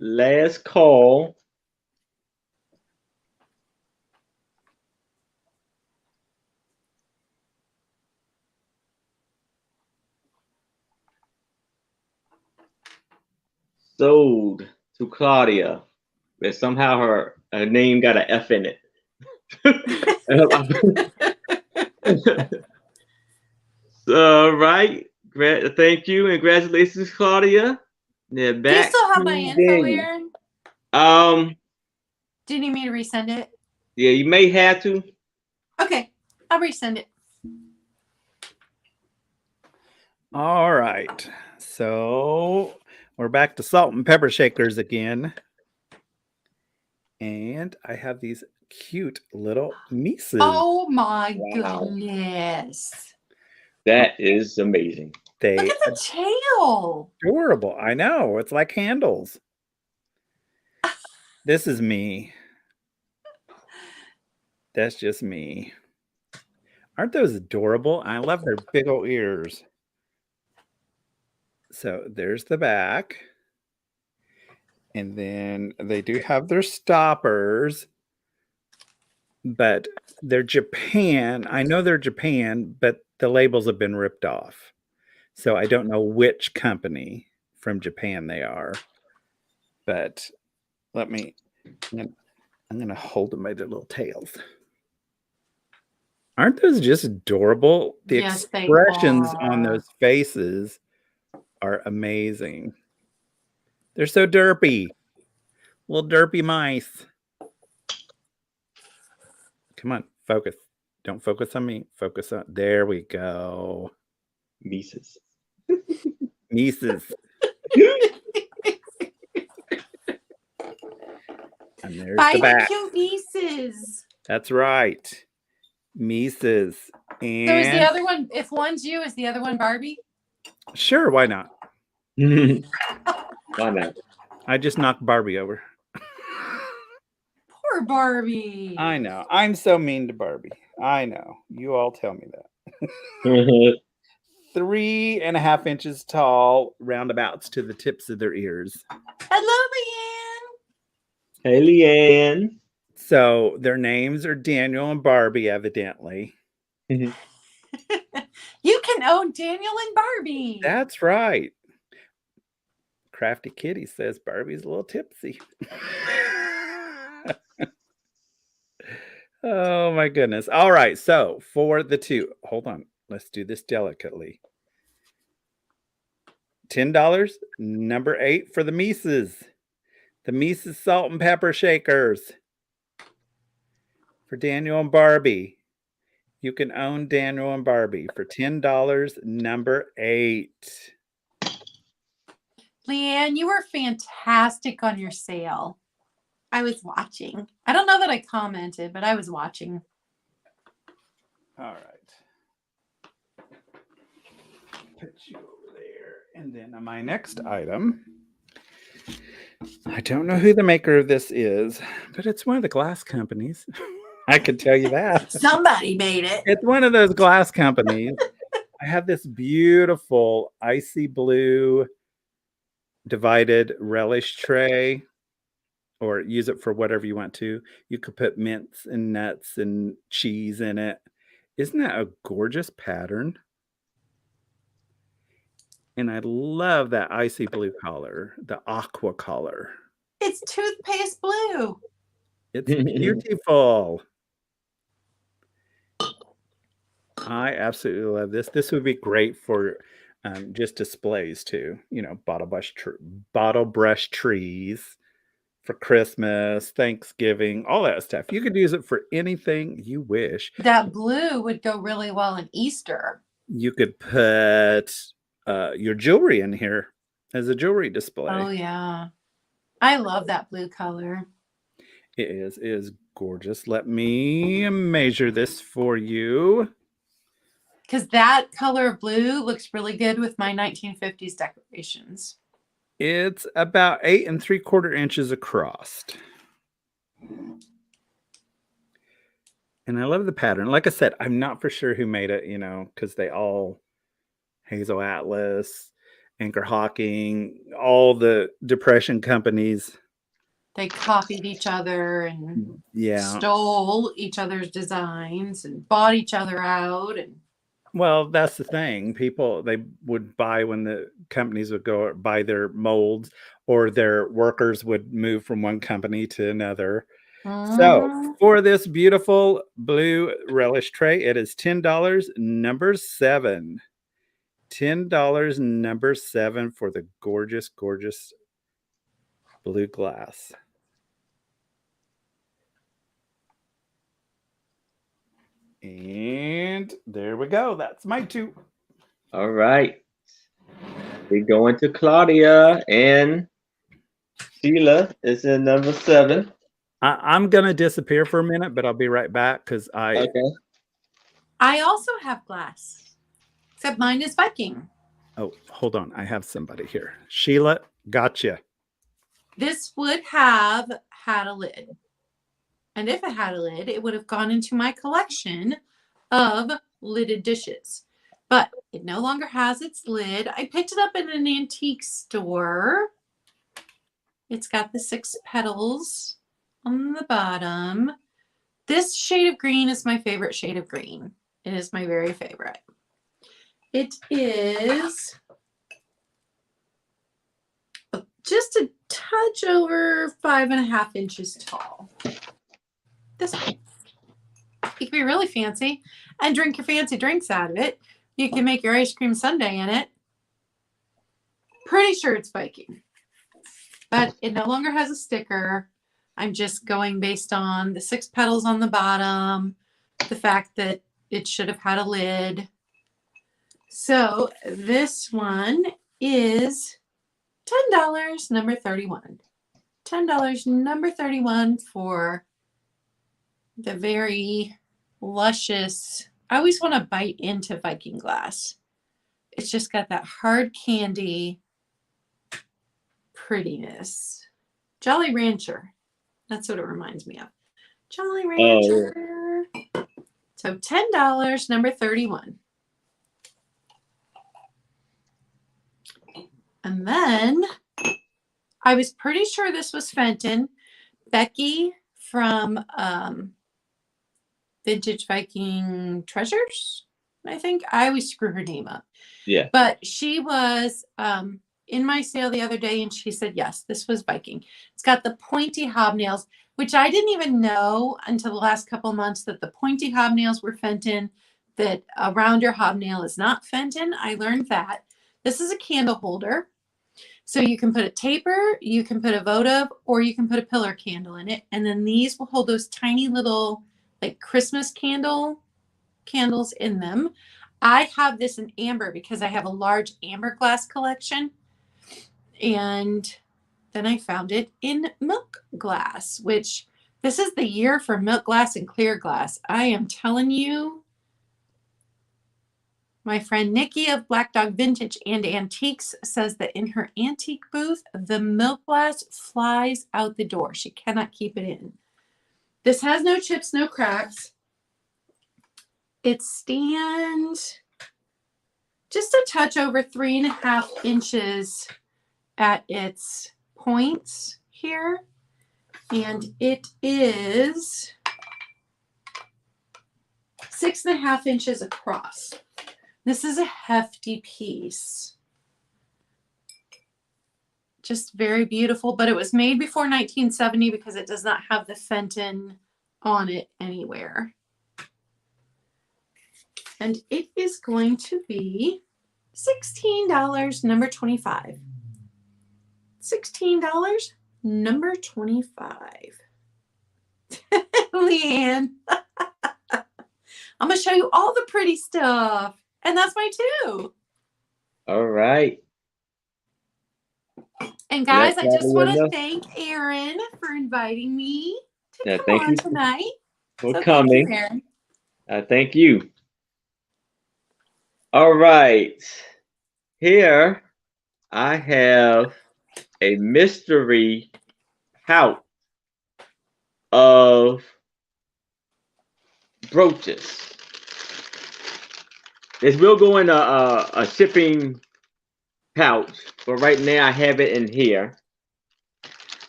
Last call. Sold to Claudia, but somehow her name got an F in it. All right. Thank you and congratulations, Claudia. They're Do you back still have to my info, Daniel. Aaron? Do you need me to resend it? Yeah, you may have to. Okay, I'll resend it. All right. So we're back to salt and pepper shakers again. And I have these cute little Mises. Oh my Wow. goodness. That is amazing. They Look at the tail. adorable. I know. It's like handles. This is me. That's just me. Aren't those adorable? I love their big old ears. So there's the back. And then they do have their stoppers. But they're Japan. I know they're Japan, but the labels have been ripped off. So I don't know which company from Japan they are. But I'm going to hold them by their little tails. Aren't those just adorable? The Yes, they expressions on are. those faces are amazing. They're so derpy. Little derpy mice. Come on, focus. Don't focus on me. Focus on. There we go. Mises. Mises. And there's Buy the the back. cute Mises. That's right. Mises. So is the And other one, if one's you, is the other one Barbie? sure, why not? Why not? I just knocked Barbie over. Poor Barbie. I know. I'm so mean to Barbie. I know. You all tell me that. 3.5 inches tall, roundabouts to the tips of their ears. Hello, Hey, Leanne. So their names are Daniel and Barbie, evidently. Leanne. You can own Daniel and Barbie. That's right. Crafty Kitty says Barbie's a little tipsy. Oh my goodness. All right. So for the two, hold on. Let's do this delicately. $10, number 8 for the Mises. The Mises salt and pepper shakers. For Daniel and Barbie. You can own Daniel and Barbie for $10, number 8. Leanne, you were fantastic on your sale. I was watching. I don't know that I commented, but I was watching. All right. Put you over there. And then on my next item, I don't know who the maker of this is, but it's one of the glass companies. I could tell you that. Somebody made it. It's one of those glass companies. I have this beautiful icy blue divided relish tray, or use it for whatever you want to. You could put mints and nuts and cheese in it. Isn't that a gorgeous pattern? And I love that icy blue color, the aqua color. It's toothpaste blue. It's beautiful. I absolutely love this. This would be great for just displays too. You know, bottle brush trees for Christmas, Thanksgiving, all that stuff. You could use it for anything you wish. That blue would go really well in Easter. You could put your jewelry in here as a jewelry display. Oh yeah. I love that blue color. It is gorgeous. Let me measure this for you. Because that color of blue looks really good with my 1950s decorations. It's about 8 3/4 inches across. And I love the pattern. Like I said, I'm not for sure who made it, you know, because they all, Hazel Atlas, Anchor Hawking, all the depression companies. They copied each other and stole each other's designs and bought each other out. And well, that's the thing. People, they would buy when the companies would go buy their molds, or their workers would move from one company to another. So for this beautiful blue relish tray, it is $10, number 7. $10, number 7 for the gorgeous, gorgeous blue glass. And there we go. That's my 2. All right. We go into Claudia, and Sheila is in number 7. I'm going to disappear for a minute, but I'll be right back because Okay. I also have glass, except mine is Viking. Oh, hold on. I have somebody here. Sheila, gotcha. This would have had a lid. And if it had a lid, it would have gone into my collection of lidded dishes. But it no longer has its lid. I picked it up in an antique store. It's got the 6 petals on the bottom. This shade of green is my favorite shade of green. It is my very favorite. It is just a touch over 5.5 inches tall. This one. You can be really fancy and drink your fancy drinks out of it. You can make your ice cream sundae in it. Pretty sure it's Viking. But it no longer has a sticker. I'm just going based on the 6 petals on the bottom, the fact that it should have had a lid. So this one is $10, number 31. $10, number 31 for the very luscious. I always want to bite into Viking glass. It's just got that hard candy prettiness. Jolly Rancher. That's what it reminds me of. Jolly Rancher. Oh, yeah. So $10, number 31. And then I was pretty sure this was Fenton. Becky from Vintage Viking Treasures, I think. I always screw her name up. Yeah. But she was in my sale the other day, and she said, yes, this was Viking. It's got the pointy hobnails, which I didn't even know until the last couple months that the pointy hobnails were Fenton, that a rounder hobnail is not Fenton. I learned that. This is a candle holder. So you can put a taper, you can put a votive, or you can put a pillar candle in it. And then these will hold those tiny little like Christmas candles in them. I have this in amber because I have a large amber glass collection. And then I found it in milk glass, which this is the year for milk glass and clear glass. I am telling you, my friend Nikki of Black Dog Vintage and Antiques says that in her antique booth, the milk glass flies out the door. She cannot keep it in. This has no chips, no cracks. It stands just a touch over 3.5 inches at its points here. And it is 6.5 inches across. This is a hefty piece. Just very beautiful, but it was made before 1970 because it does not have the Fenton on it anywhere. And it is going to be $16, number 25. $16, number 25. Leanne. I'm going to show you all the pretty stuff. And that's my two. All right. And guys, I just want to thank Aaron for inviting me to come on tonight. For coming. Thank you, Aaron. Thank you. All right. Here I have a mystery pouch of brooches. This will go in a shipping pouch, but right now I have it in here.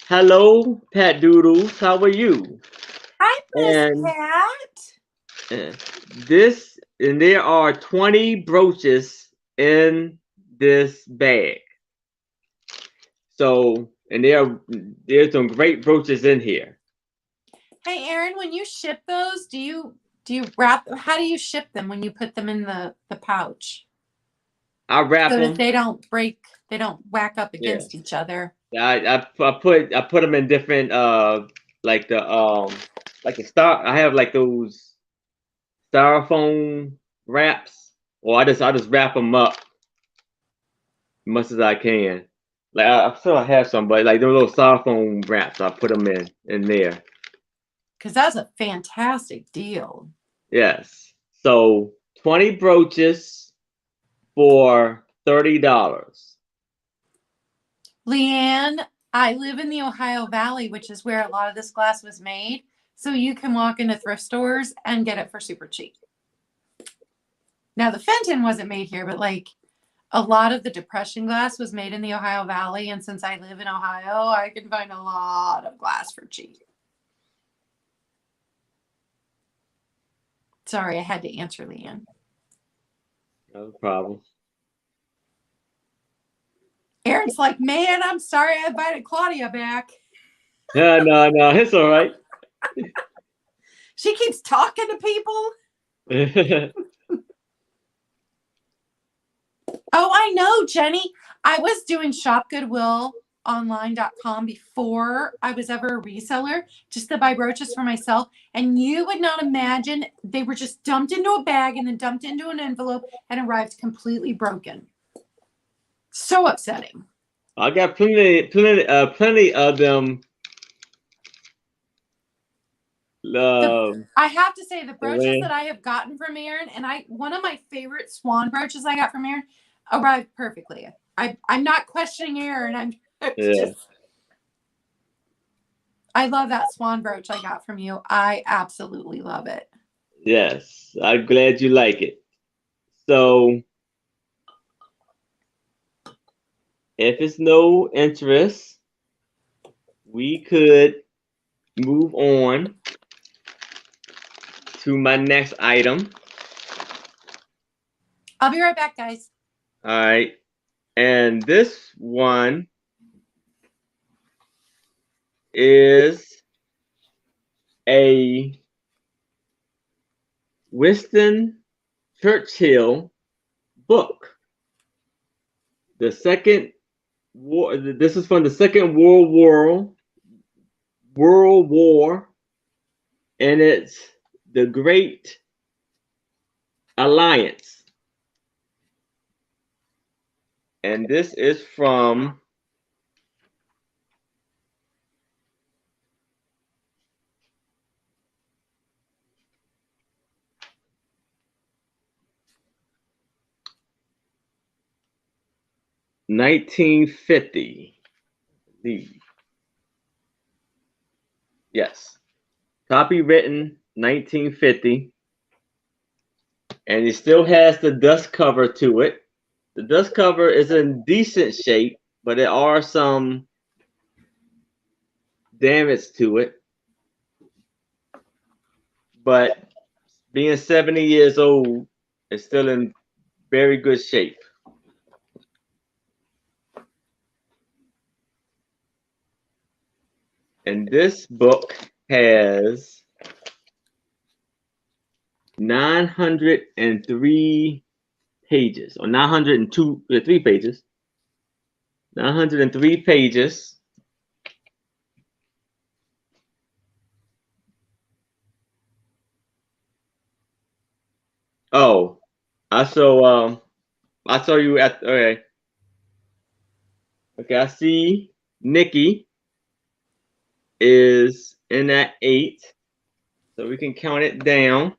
Hello, Pat Doodles. How are you? Hi, Miss Pat. And there are 20 brooches in this bag. So, and there's some great brooches in here. Hey, Aaron, when you ship those, do you wrap? How do you ship them when you put them in the pouch? I wrap them. So that they don't break, they don't whack up against each other. I put them in different like the star. I have like those styrofoam wraps, or I just wrap them up as much as I can. Like I still have some, but like those little styrofoam wraps, I put them in there. Because that's a fantastic deal. Yes. So 20 brooches for $30. Leanne, I live in the Ohio Valley, which is where a lot of this glass was made. So you can walk into thrift stores and get it for super cheap. Now, the Fenton wasn't made here, but like a lot of the Depression glass was made in the Ohio Valley. And since I live in Ohio, I can find a lot of glass for cheap. Sorry, I had to answer, Leanne. No problem. Aaron's like, man, I'm sorry I invited Claudia back. No, it's all right. She keeps talking to people. Oh, I know, Jenny. I was doing shopgoodwillonline.com before I was ever a reseller, just to buy brooches for myself. And you would not imagine they were just dumped into a bag and then dumped into an envelope and arrived completely broken. So upsetting. I got plenty of them. I have to say the brooches Elaine. that I have gotten from Aaron, and one of my favorite swan brooches I got from Aaron arrived perfectly. I'm not questioning Aaron. I'm just I love that swan brooch I got from you. I absolutely love it. Yes, I'm glad you like it. So, if it's no interest, we could move on to my next item. I'll be right back, guys. All right. And this one is a Winston Churchill book. The Second War. This is from the Second World War, and it's the Great Alliance. And this is from (1950). Yes. Copywritten 1950. And it still has the dust cover to it. The dust cover is in decent shape, but there are some damage to it. But being 70 years old, it's still in very good shape. And this book has 903 pages, or 902, 3 pages. 903 pages. Oh, I saw you at, okay. Okay, I see Nikki is in at 8. So we can count it down.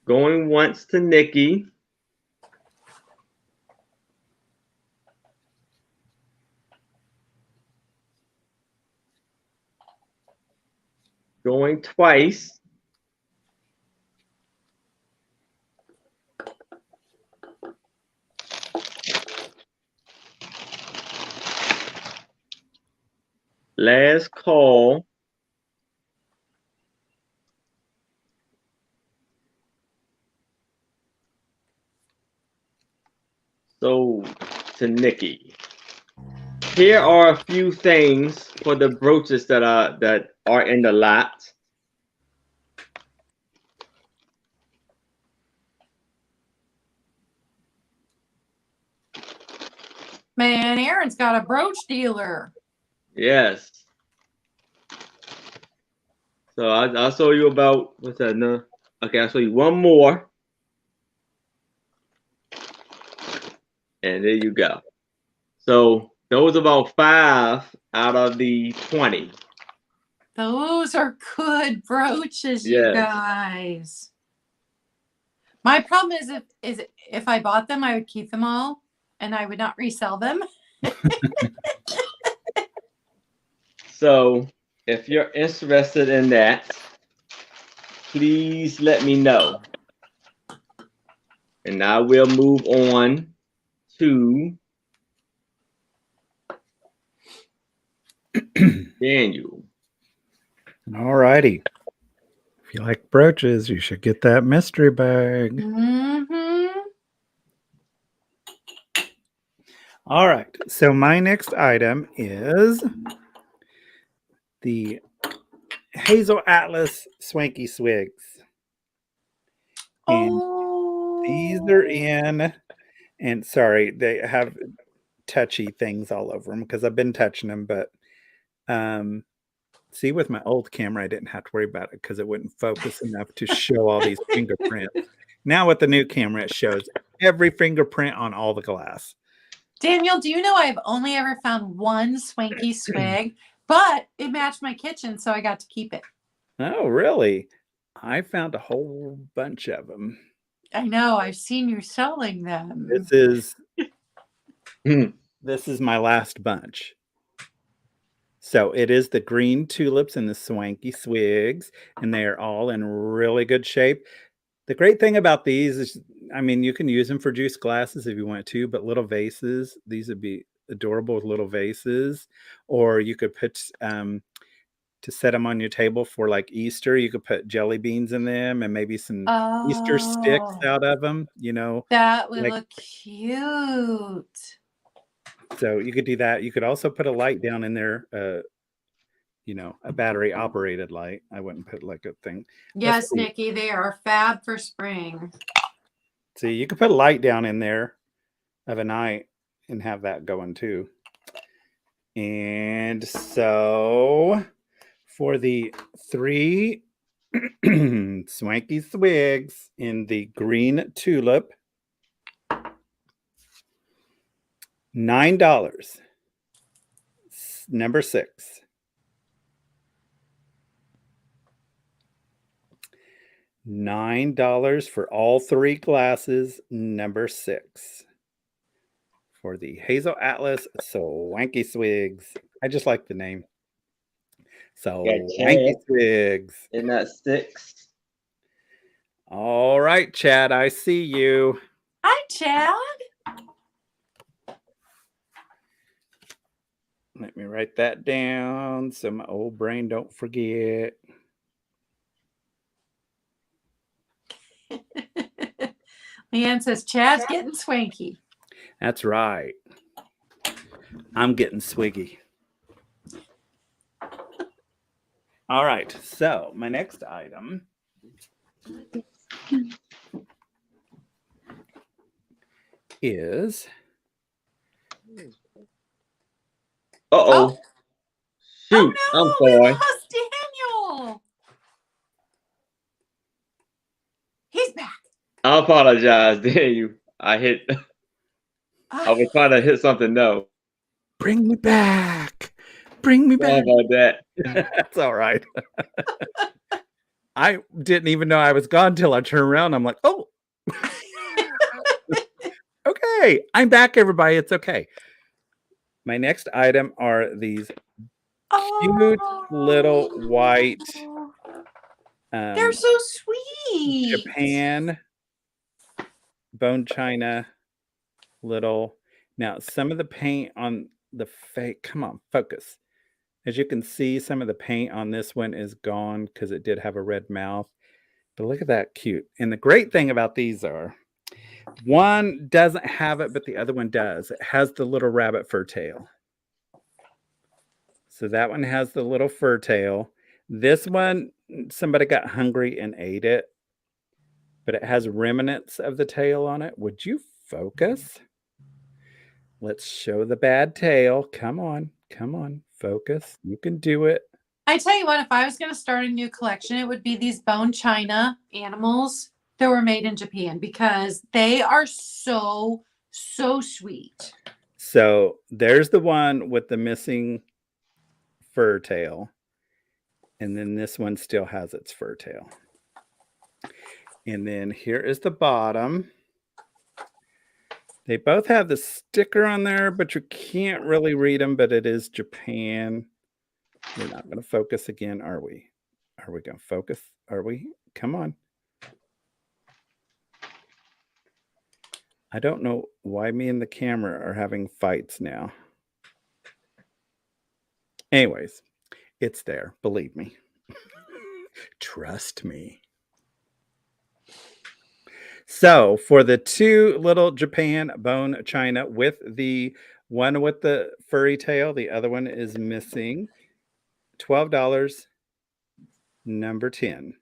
Going once to Nikki. Going twice. Last call. So to Nikki. Here are a few things for the brooches that are in the lot. Man, Aaron's got a brooch dealer. Yes. So I'll show you about, what's that? No. Okay, I'll show you one more. And there you go. So those are about 5 out of the 20. Those are good brooches, Yes. you guys. My problem is if I bought them, I would keep them all and I would not resell them. So if you're interested in that, please let me know. And I will move on to Daniel. All righty. If you like brooches, you should get that mystery bag. Mm-hmm. All right. So my next item is the Hazel Atlas Swanky Swigs. And these are in, and sorry, they have touchy things all over them because I've been touching them, but see, with my old camera, I didn't have to worry about it because it wouldn't focus enough to show all these fingerprints. Now with the new camera, it shows every fingerprint on all the glass. Daniel, do you know I've only ever found one swanky swig, but it matched my kitchen, so I got to keep it. Oh, really? I found a whole bunch of them. I know. I've seen you selling them. This is my last bunch. So it is the green tulips and the swanky swigs, and they are all in really good shape. The great thing about these is, I mean, you can use them for juice glasses if you want to, but little vases, these would be adorable little vases. Or you could put, to set them on your table for like Easter, you could put jelly beans in them and maybe some Easter sticks out of them, you know. That would look cute. So you could do that. You could also put a light down in there, you know, a battery operated light. I wouldn't put like a thing. Yes, Nikki, they are fab for spring. See, you could put a light down in there of a night and have that going too. And so for the 3 swanky swigs in the green tulip, $9. Number 6. $9 for all 3 glasses. Number 6. For the Hazel Atlas Swanky Swigs. I just like the name. So Swanky Swigs. In that 6. All right, Chad, I see you. Hi, Chad. Let me write that down so my old brain don't forget. Leanne says Chad's getting swanky. That's right. I'm getting swiggy. All right. So my next item is. Uh-oh. Shoot. Oh, no, I'm sorry. we lost Daniel. He's back. I apologize, Daniel. I was trying to hit something. No. Bring me back. Bring me back. Sorry about that. That's all right. I didn't even know I was gone till I turned around. I'm like, oh. Okay. I'm back, everybody. It's okay. My next item are these cute little white. They're so sweet. Japan bone china little. Now, some of the paint on the face, come on, focus. As you can see, some of the paint on this one is gone because it did have a red mouth. But look at that cute. And the great thing about these are, one doesn't have it, but the other one does. It has the little rabbit fur tail. So that one has the little fur tail. This one, somebody got hungry and ate it, but it has remnants of the tail on it. Would you focus? Let's show the bad tail. Come on, focus. You can do it. I tell you what, if I was going to start a new collection, it would be these bone china animals that were made in Japan because they are so sweet. So there's the one with the missing fur tail. And then this one still has its fur tail. And then here is the bottom. They both have the sticker on there, but you can't really read them, but it is Japan. We're not going to focus again, are we? Are we going to focus? Are we? Come on. I don't know why me and the camera are having fights now. Anyways, it's there. Believe me. Trust me. So for the 2 little Japan bone china with the one with the furry tail, the other one is missing. $12. Number 10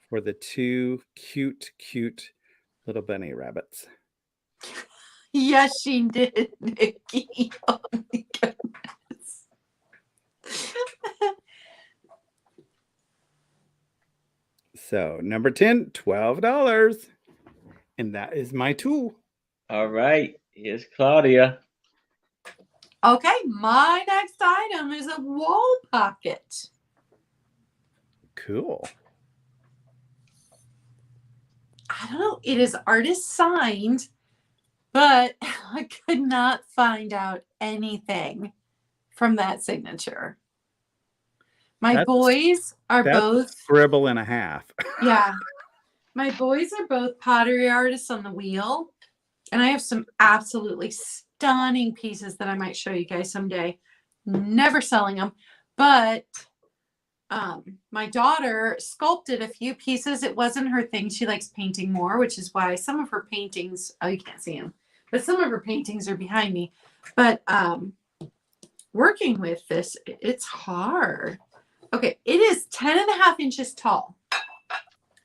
for the 2 cute little bunny rabbits. Yes, she did, Nikki. Oh my goodness. So number 10, $12. And that is my tool. All right. Here's Claudia. Okay, my next item is a wall pocket. Cool. I don't know. It is artist signed, but I could not find out anything from that signature. My boys are both scribble and a half. Yeah. My boys are both pottery artists on the wheel. And I have some absolutely stunning pieces that I might show you guys someday. Never selling them. But my daughter sculpted a few pieces. It wasn't her thing. She likes painting more, which is why some of her paintings, oh, you can't see them, but some of her paintings are behind me. But working with this, it's hard. Okay, it is 10.5 inches tall.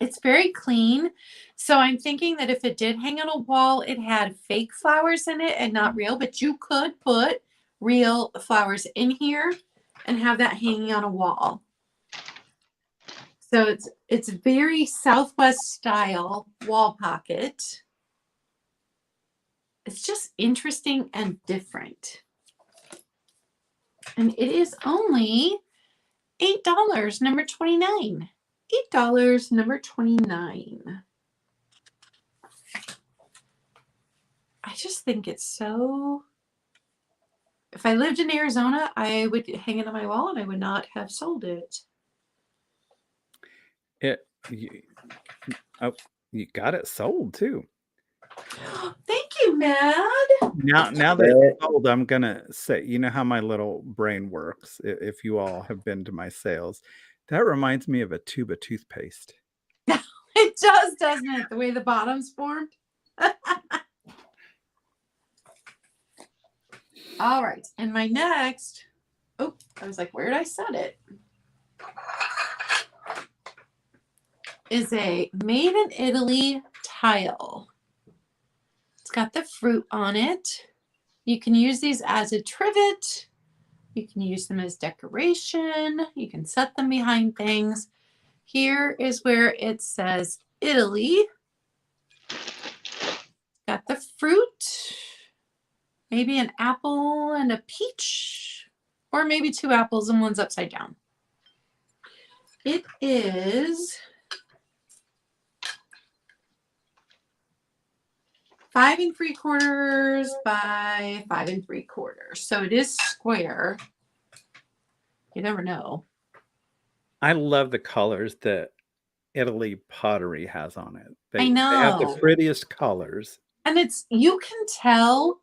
It's very clean. So I'm thinking that if it did hang on a wall, it had fake flowers in it and not real, but you could put real flowers in here and have that hanging on a wall. So it's very Southwest style wall pocket. It's just interesting and different. And it is only $8, number 29. $8, number 29. I just think it's so... If I lived in Arizona, I would hang it on my wall and I would not have sold it. You got it sold too. Thank you, Mad. Now that it's sold, I'm gonna say, you know how my little brain works. If you all have been to my sales, that reminds me of a tube of toothpaste. It does, doesn't it? The way the bottom's formed. All right, and my next. Oh, I was like, where did I set it? Is a made in Italy tile. It's got the fruit on it. You can use these as a trivet. You can use them as decoration. You can set them behind things. Here is where it says Italy. Got the fruit. Maybe an apple and a peach. Or maybe 2 apples and one's upside down. It is 5 3/4 by 5 3/4. So it is square. You never know. I love the colors that Italy pottery has on it. I know. They have the prettiest colors. And you can tell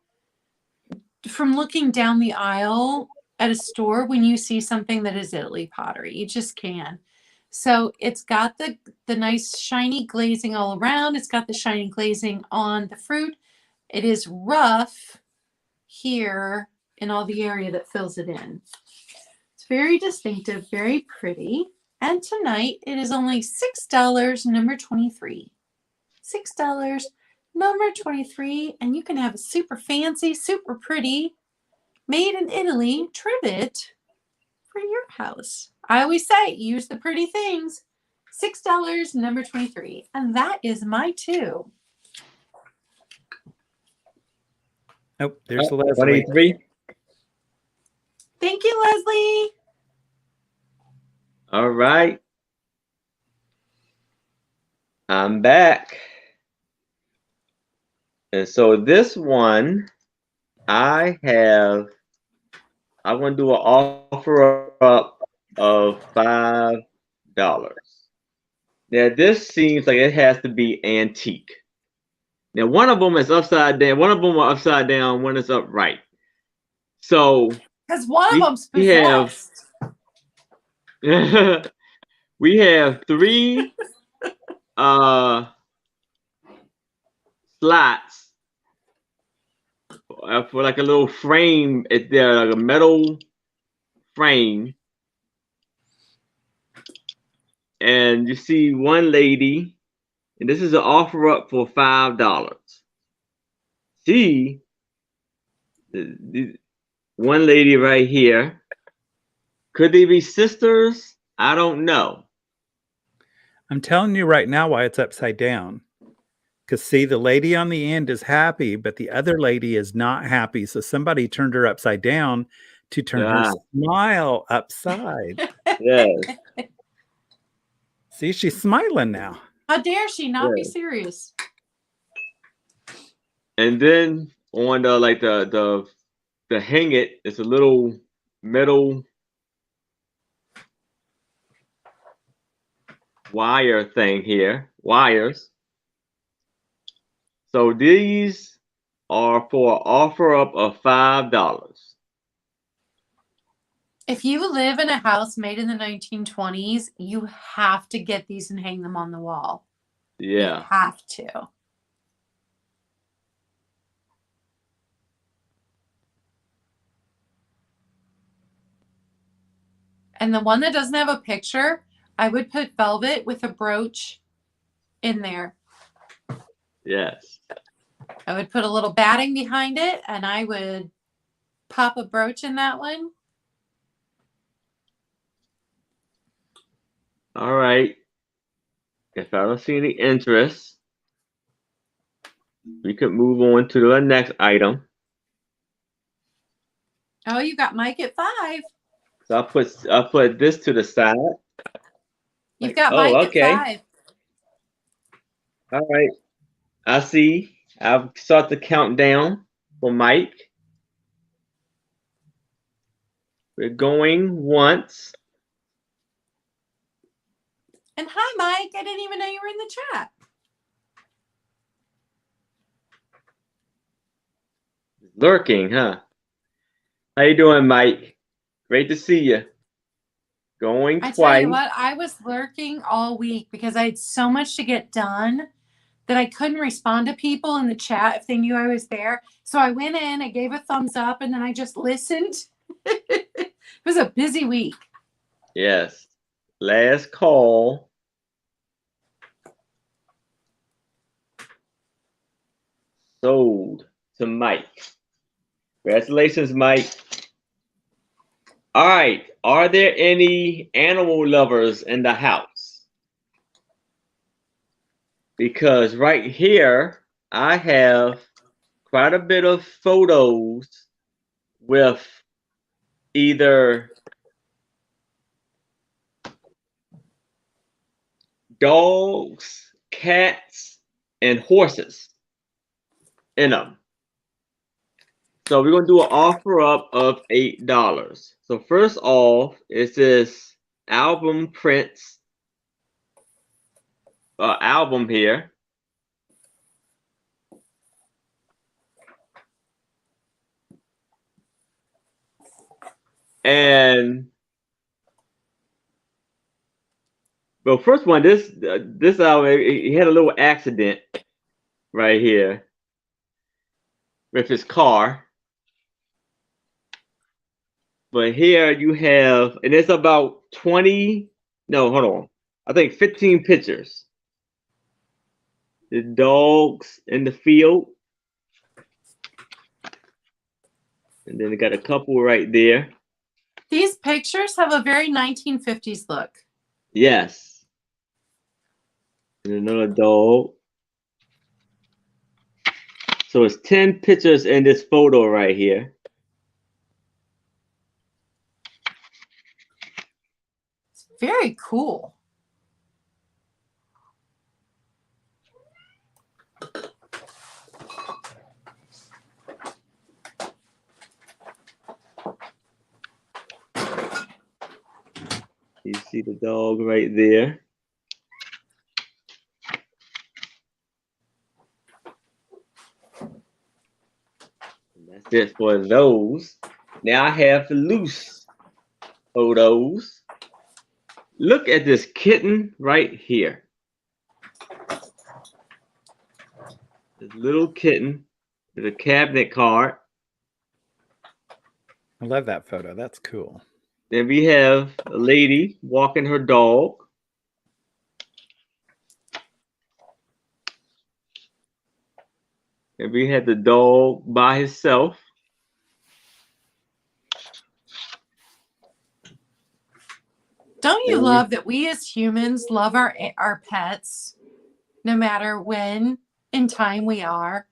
from looking down the aisle at a store when you see something that is Italy pottery. You just can. So it's got the nice shiny glazing all around. It's got the shiny glazing on the fruit. It is rough here in all the area that fills it in. It's very distinctive, very pretty. And tonight it is only $6, number 23. $6, number 23. And you can have a super fancy, super pretty, made in Italy trivet for your house. I always say, use the pretty things. $6, number 23. And that is my 2. Oh, there's Leslie. 23. Thank you, Leslie. All right. I'm back. And so this one, I want to do an offer up of $5. Now this seems like it has to be antique. Now one of them is upside down. One of them are upside down. One is upright. So because one of them's possessed. We have 3 slots for like a little frame. They're like a metal frame. And you see one lady, and this is an offer up for $5. See, one lady right here. Could they be sisters? I don't know. I'm telling you right now why it's upside down. Because see, the lady on the end is happy, but the other lady is not happy. So somebody turned her upside down to turn her Ah, smile upside. yes, See, she's smiling now. How dare she not be yes. serious? And then on the like the hang it, it's a little metal wire thing here, wires. So these are for an offer up of $5. If you live in a house made in the 1920s, you have to get these and hang them on the wall. You Yeah. have to. And the one that doesn't have a picture, I would put velvet with a brooch in there. Yes. I would put a little batting behind it, and I would pop a brooch in that one. All right. If I don't see any interest, we could move on to the next item. Oh, you got Mike at 5. So I put this to the side. You've got Oh, Mike okay. at 5. All right. I see. I've start the countdown for Mike. We're going once. And hi, Mike. I didn't even know you were in the chat. Lurking, huh? How you doing, Mike? Great to see you. Going I twice. tell you what, I was lurking all week because I had so much to get done that I couldn't respond to people in the chat if they knew I was there. So I went in, I gave a thumbs up, and then I just listened. It was a busy week. Yes. Last call. Sold to Mike. Congratulations, Mike. All right. Are there any animal lovers in the house? Because right here, I have quite a bit of photos with either dogs, cats, and horses in them. So we're gonna do an offer up of $8. So first off, it's this album prints album here. And well, first one, this album, he had a little accident right here with his car. But here you have, and it's about 20, no, hold on. I think 15 pictures. The dogs in the field. And then they got a couple right there. These pictures have a very 1950s look. Yes. And another dog. So it's 10 pictures in this photo right here. It's very cool. You see the dog right there. And that's it for those. Now I have loose photos. Look at this kitten right here. This little kitten with a cabinet card. I love that photo. That's cool. Then we have a lady walking her dog. And we had the dog by himself. Don't you And love that we as humans love our pets no matter when in time we are?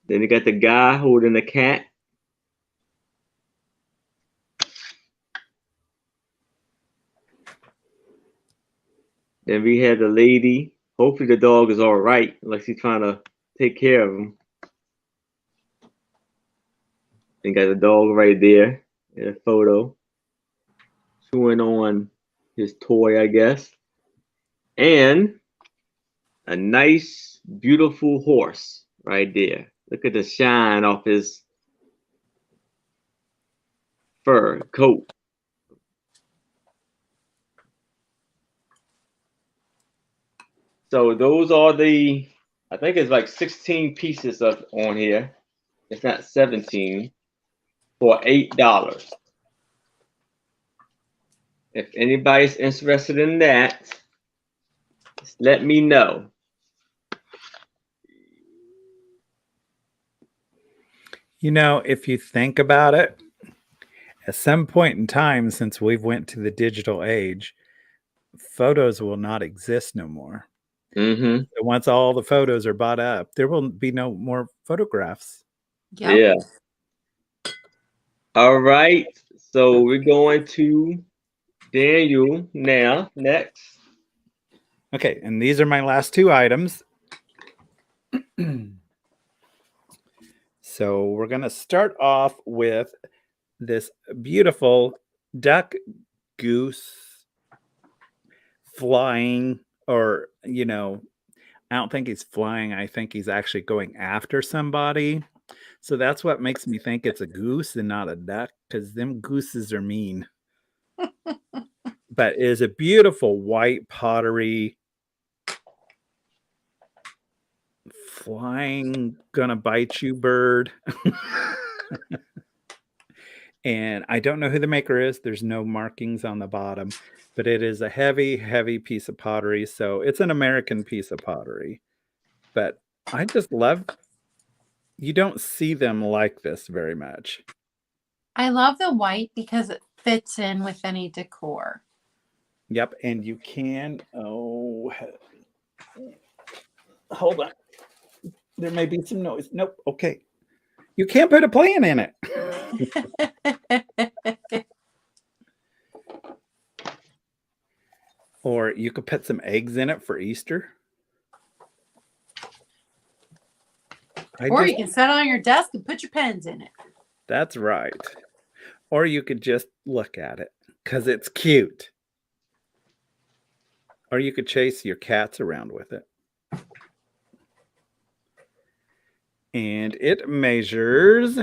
then you got the guy holding the cat. Then we had the lady. Hopefully the dog is all right, unless he's trying to take care of him. Then got the dog right there in a photo, chewing on his toy, I guess. And a nice, beautiful horse right there. Look at the shine off his fur coat. So those are the, I think it's like 16 pieces of on here. It's not 17 for $8. If anybody's interested in that, just let me know. You know, if you think about it, at some point in time, since we've went to the digital age, photos will not exist no more. Mm-hmm. So once all the photos are bought up, there will be no more photographs. Yep. Yeah. All right. So we're going to Daniel now. Next. Okay, and these are my last two items. So we're going to start off with this beautiful duck goose flying, or, you know, I don't think he's flying. I think he's actually going after somebody. So that's what makes me think it's a goose and not a duck, because them gooses are mean. But it is a beautiful white pottery flying, gonna bite you bird. And I don't know who the maker is. There's no markings on the bottom, but it is a heavy, heavy piece of pottery. So it's an American piece of pottery. But I just love, you don't see them like this very much. I love the white because it fits in with any decor. Yep. And you can, oh, hold on. There may be some noise. Nope. Okay. You can't put a plant in it. Or you could put some eggs in it for Easter. Or you can set it on your desk and put your pens in it. That's right. Or you could just look at it because it's cute. Or you could chase your cats around with it. And it measures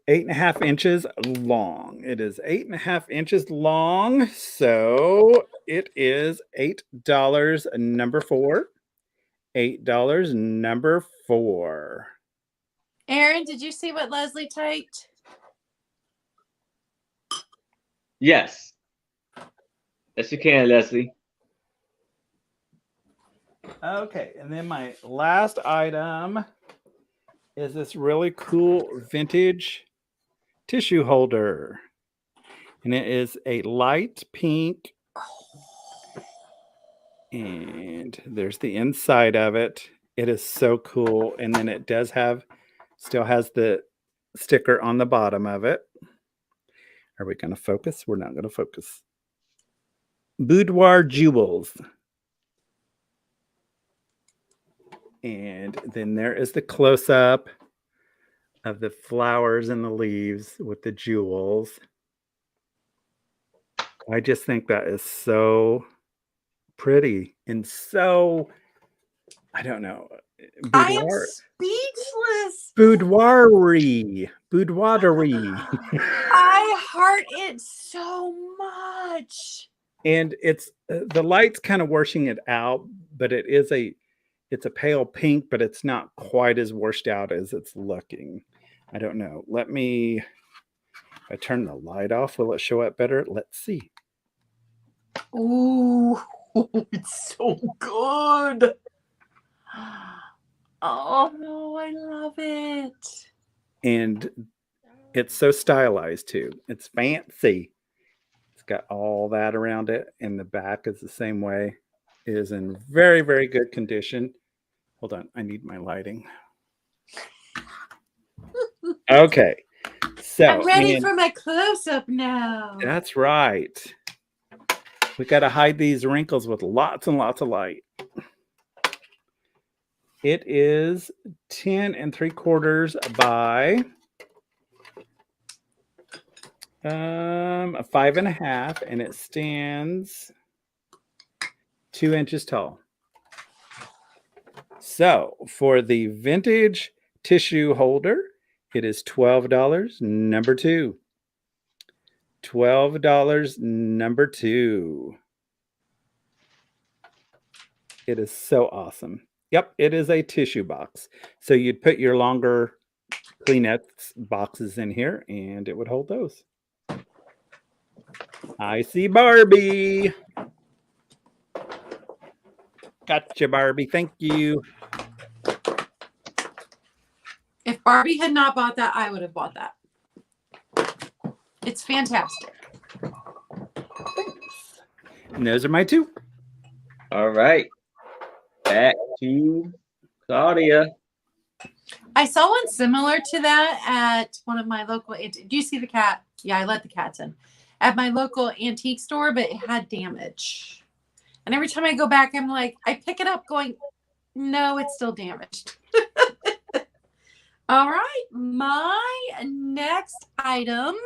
8.5 inches long. It is 8.5 inches long. So it is $8, number 4. $8, number 4. Aaron, did you see what Leslie typed? Yes. Yes, you can, Leslie. Okay, and then my last item is this really cool vintage tissue holder. And it is a light pink. And there's the inside of it. It is so cool. And then it does have, still has the sticker on the bottom of it. Are we going to focus? We're not going to focus. Boudoir Jewels. And then there is the close-up of the flowers and the leaves with the jewels. I just think that is so pretty and so, I don't know. I am speechless. Boudoiry. I heart it so much. And it's the light's kind of washing it out, but it's a pale pink, but it's not quite as washed out as it's looking. I don't know. Let me, if I turn the light off, will it show up better? Let's see. Ooh, it's so good. Oh no, I love it. And It's so stylized too. It's fancy. It's got all that around it, and the back is the same way. It is in very, very good condition. Hold on, I need my lighting. Okay, so I'm ready for my close-up now. that's right. We got to hide these wrinkles with lots and lots of light. It is 10 3/4 by 5.5, and it stands 2 inches tall. So for the vintage tissue holder, it is $12, number 2. $12, number 2. It is so awesome. Yep, it is a tissue box. So you'd put your longer Kleenex boxes in here, and it would hold those. I see Barbie. Gotcha, Barbie. Thank you. If Barbie had not bought that, I would have bought that. It's fantastic. And those are my 2. All right. Back to Claudia. I saw one similar to that at one of my local. Do you see the cat? Yeah, I let the cats in. At my local antique store, but it had damage. And every time I go back, I'm like, I pick it up going, no, it's still damaged. All right. My next item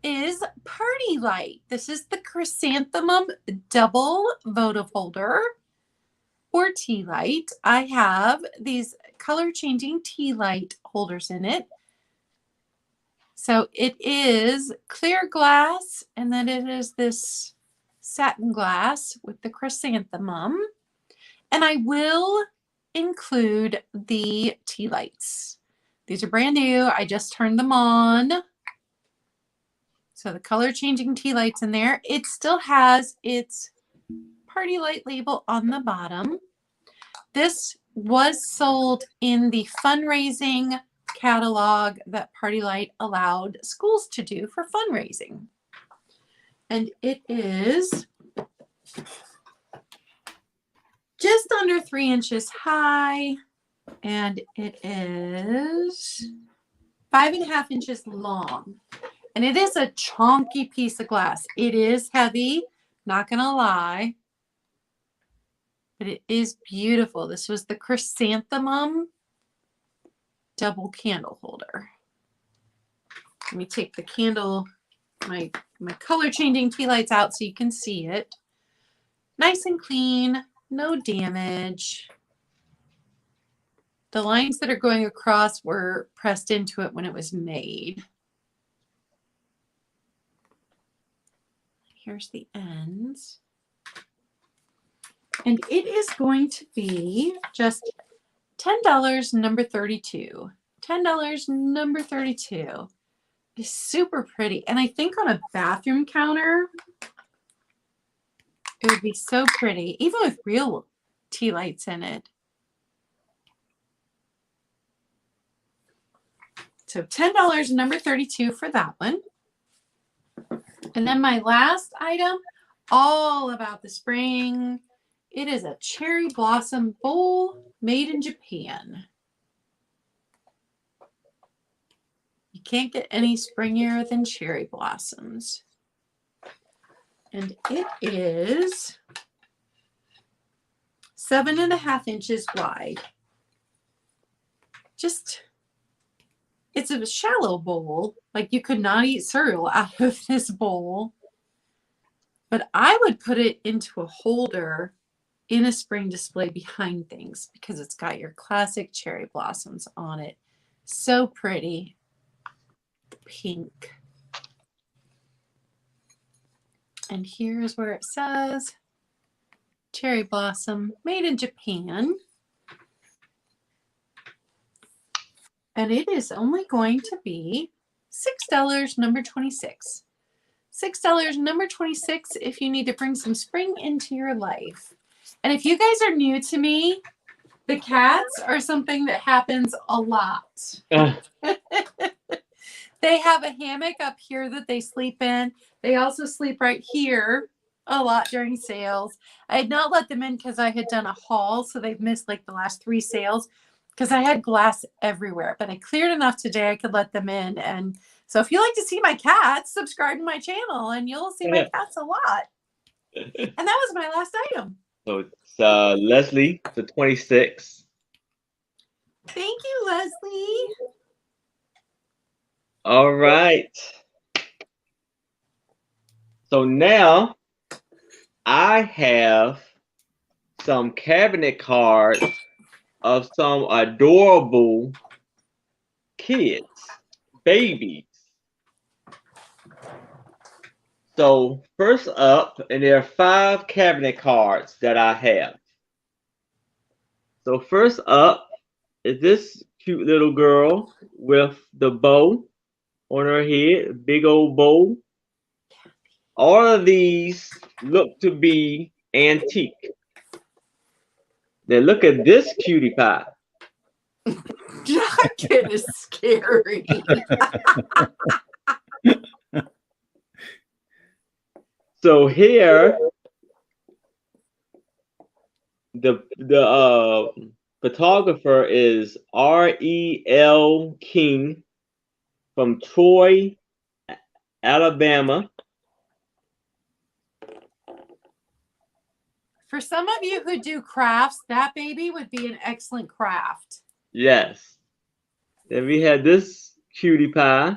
is Party Light. This is the Chrysanthemum Double Votive Holder or Tea Light. I have these color changing tea light holders in it. So it is clear glass, and then it is this satin glass with the chrysanthemum. And I will include the tea lights. These are brand new. I just turned them on. So the color changing tea lights in there. It still has its Party Light label on the bottom. This was sold in the fundraising catalog that Party Light allowed schools to do for fundraising. And it is just under 3 inches high, and it is 5.5 inches long. And it is a chunky piece of glass. It is heavy, not gonna lie, but it is beautiful. This was the Chrysanthemum double candle holder. Let me take the candle, my color changing tea lights out so you can see it. Nice and clean, no damage. The lines that are going across were pressed into it when it was made. Here's the ends. And it is going to be just $10, number 32. $10, number 32. It's super pretty. And I think on a bathroom counter, it would be so pretty, even with real tea lights in it. So $10, number 32 for that one. And then my last item, all about the spring. It is a cherry blossom bowl made in Japan. You can't get any springier than cherry blossoms. And it is 7.5 inches wide. It's a shallow bowl. Like you could not eat cereal out of this bowl. But I would put it into a holder in a spring display behind things because it's got your classic cherry blossoms on it. So pretty. Pink. And here's where it says cherry blossom made in Japan. And it is only going to be $6, number 26. $6, number 26 if you need to bring some spring into your life. And if you guys are new to me, the cats are something that happens a lot. They have a hammock up here that they sleep in. They also sleep right here a lot during sales. I had not let them in because I had done a haul, so they've missed like the last 3 sales because I had glass everywhere. But I cleared enough today I could let them in. And so if you like to see my cats, subscribe to my channel and you'll see my cats a lot. And that was my last item. So it's Leslie, the 26. Thank you, Leslie. All right. So now I have some cabinet cards of some adorable kids, babies. So first up, and there are 5 cabinet cards that I have. So first up is this cute little girl with the bow on her head, big old bow. All of these look to be antique. Then look at this cutie pie. That kid is scary. So here, the photographer is R.E.L. King from Troy, Alabama. For some of you who do crafts, that baby would be an excellent craft. Yes. Then we had this cutie pie.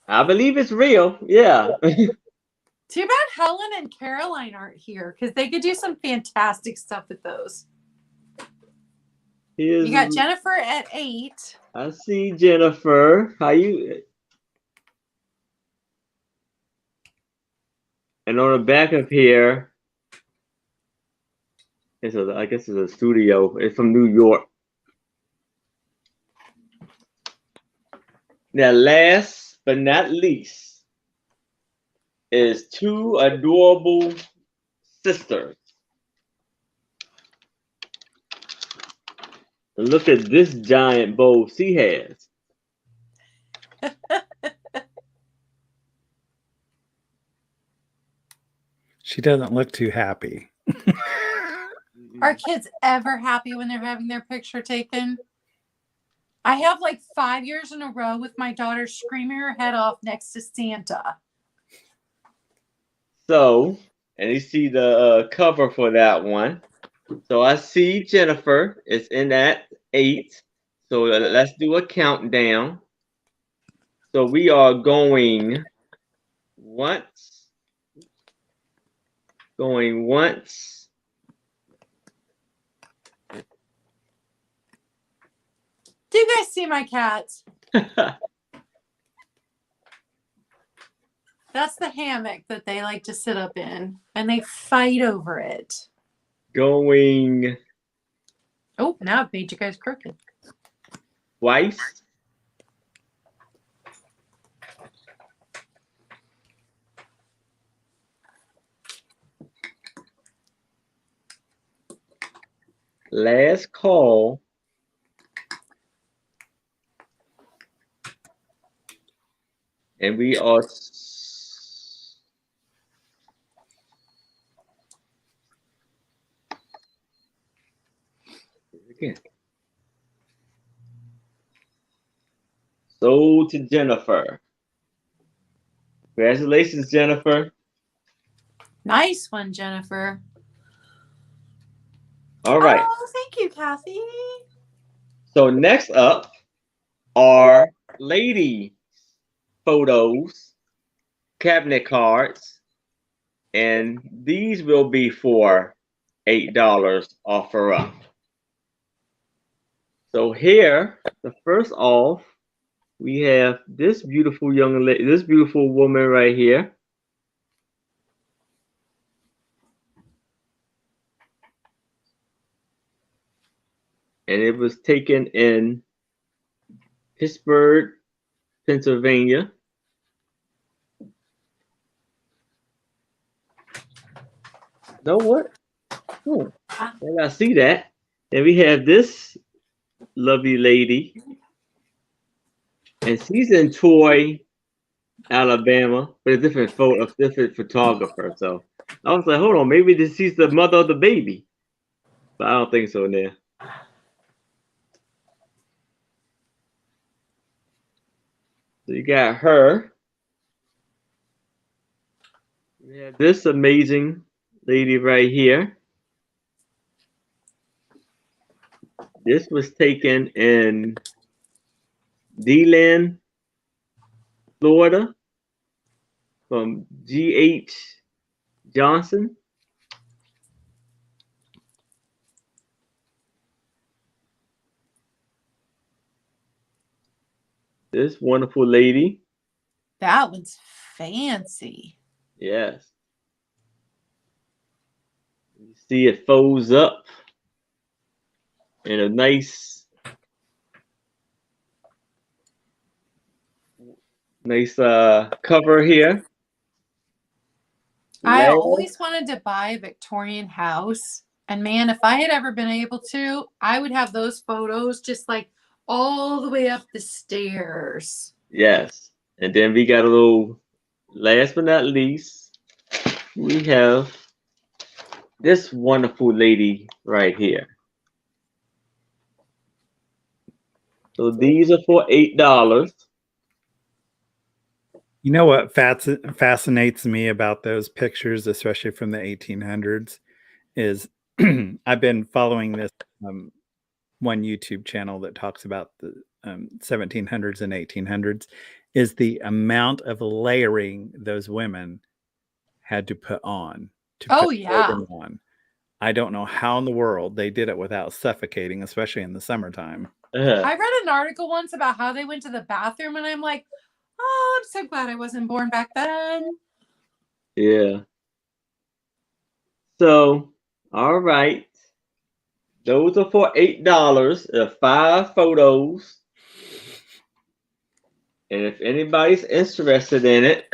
I believe it's real. Yeah. Too bad Helen and Caroline aren't here because they could do some fantastic stuff with those. You got Jennifer at 8. I see Jennifer. How you? And on the back of here, I guess it's a studio. It's from New York. Now, last but not least, is 2 adorable sisters. And look at this giant bow she has. She doesn't look too happy. Are kids ever happy when they're having their picture taken? I have like 5 years in a row with my daughter screaming her head off next to Santa. So, and you see the cover for that one. So I see Jennifer is in at 8. So let's do a countdown. So we are going once. Going once. Do you guys see my cats? That's the hammock that they like to sit up in, and they fight over it. Going Oh, now I've made you guys crooked. twice. Last call. And we are again. Sold to Jennifer. Congratulations, Jennifer. Nice one, Jennifer. All right. Oh, thank you, Kathy. So next up are lady photos, cabinet cards, and these will be for $8 offer up. So here, the first off, we have this beautiful young lady, this beautiful woman right here. And it was taken in Pittsburgh, Pennsylvania. Know what? Oh, And I see that. And we have this lovely lady, and she's in Troy, Alabama, but a different photo, a different photographer. So I was like, hold on, maybe she's the mother of the baby, but I don't think so now. So you got her. We have this amazing lady right here. This was taken in DeLand, Florida, from G.H. Johnson. This wonderful lady. That one's fancy. Yes. You see it folds up in a nice cover here. I Last, always wanted to buy a Victorian house. And man, if I had ever been able to, I would have those photos just like all the way up the stairs. yes. And then we got a little, last but not least, we have this wonderful lady right here. So these are for $8. You know what fascinates me about those pictures, especially from the 1800s, is I've been following this one YouTube channel that talks about the 1700s and 1800s, is the amount of layering those women had to put on. Oh, yeah. Them on. I don't know how in the world they did it without suffocating, especially in the summertime. I read an article once about how they went to the bathroom, and I'm like, oh, I'm so glad I wasn't born back then. Yeah. So, all right. Those are for $8. 5 photos. And if anybody's interested in it,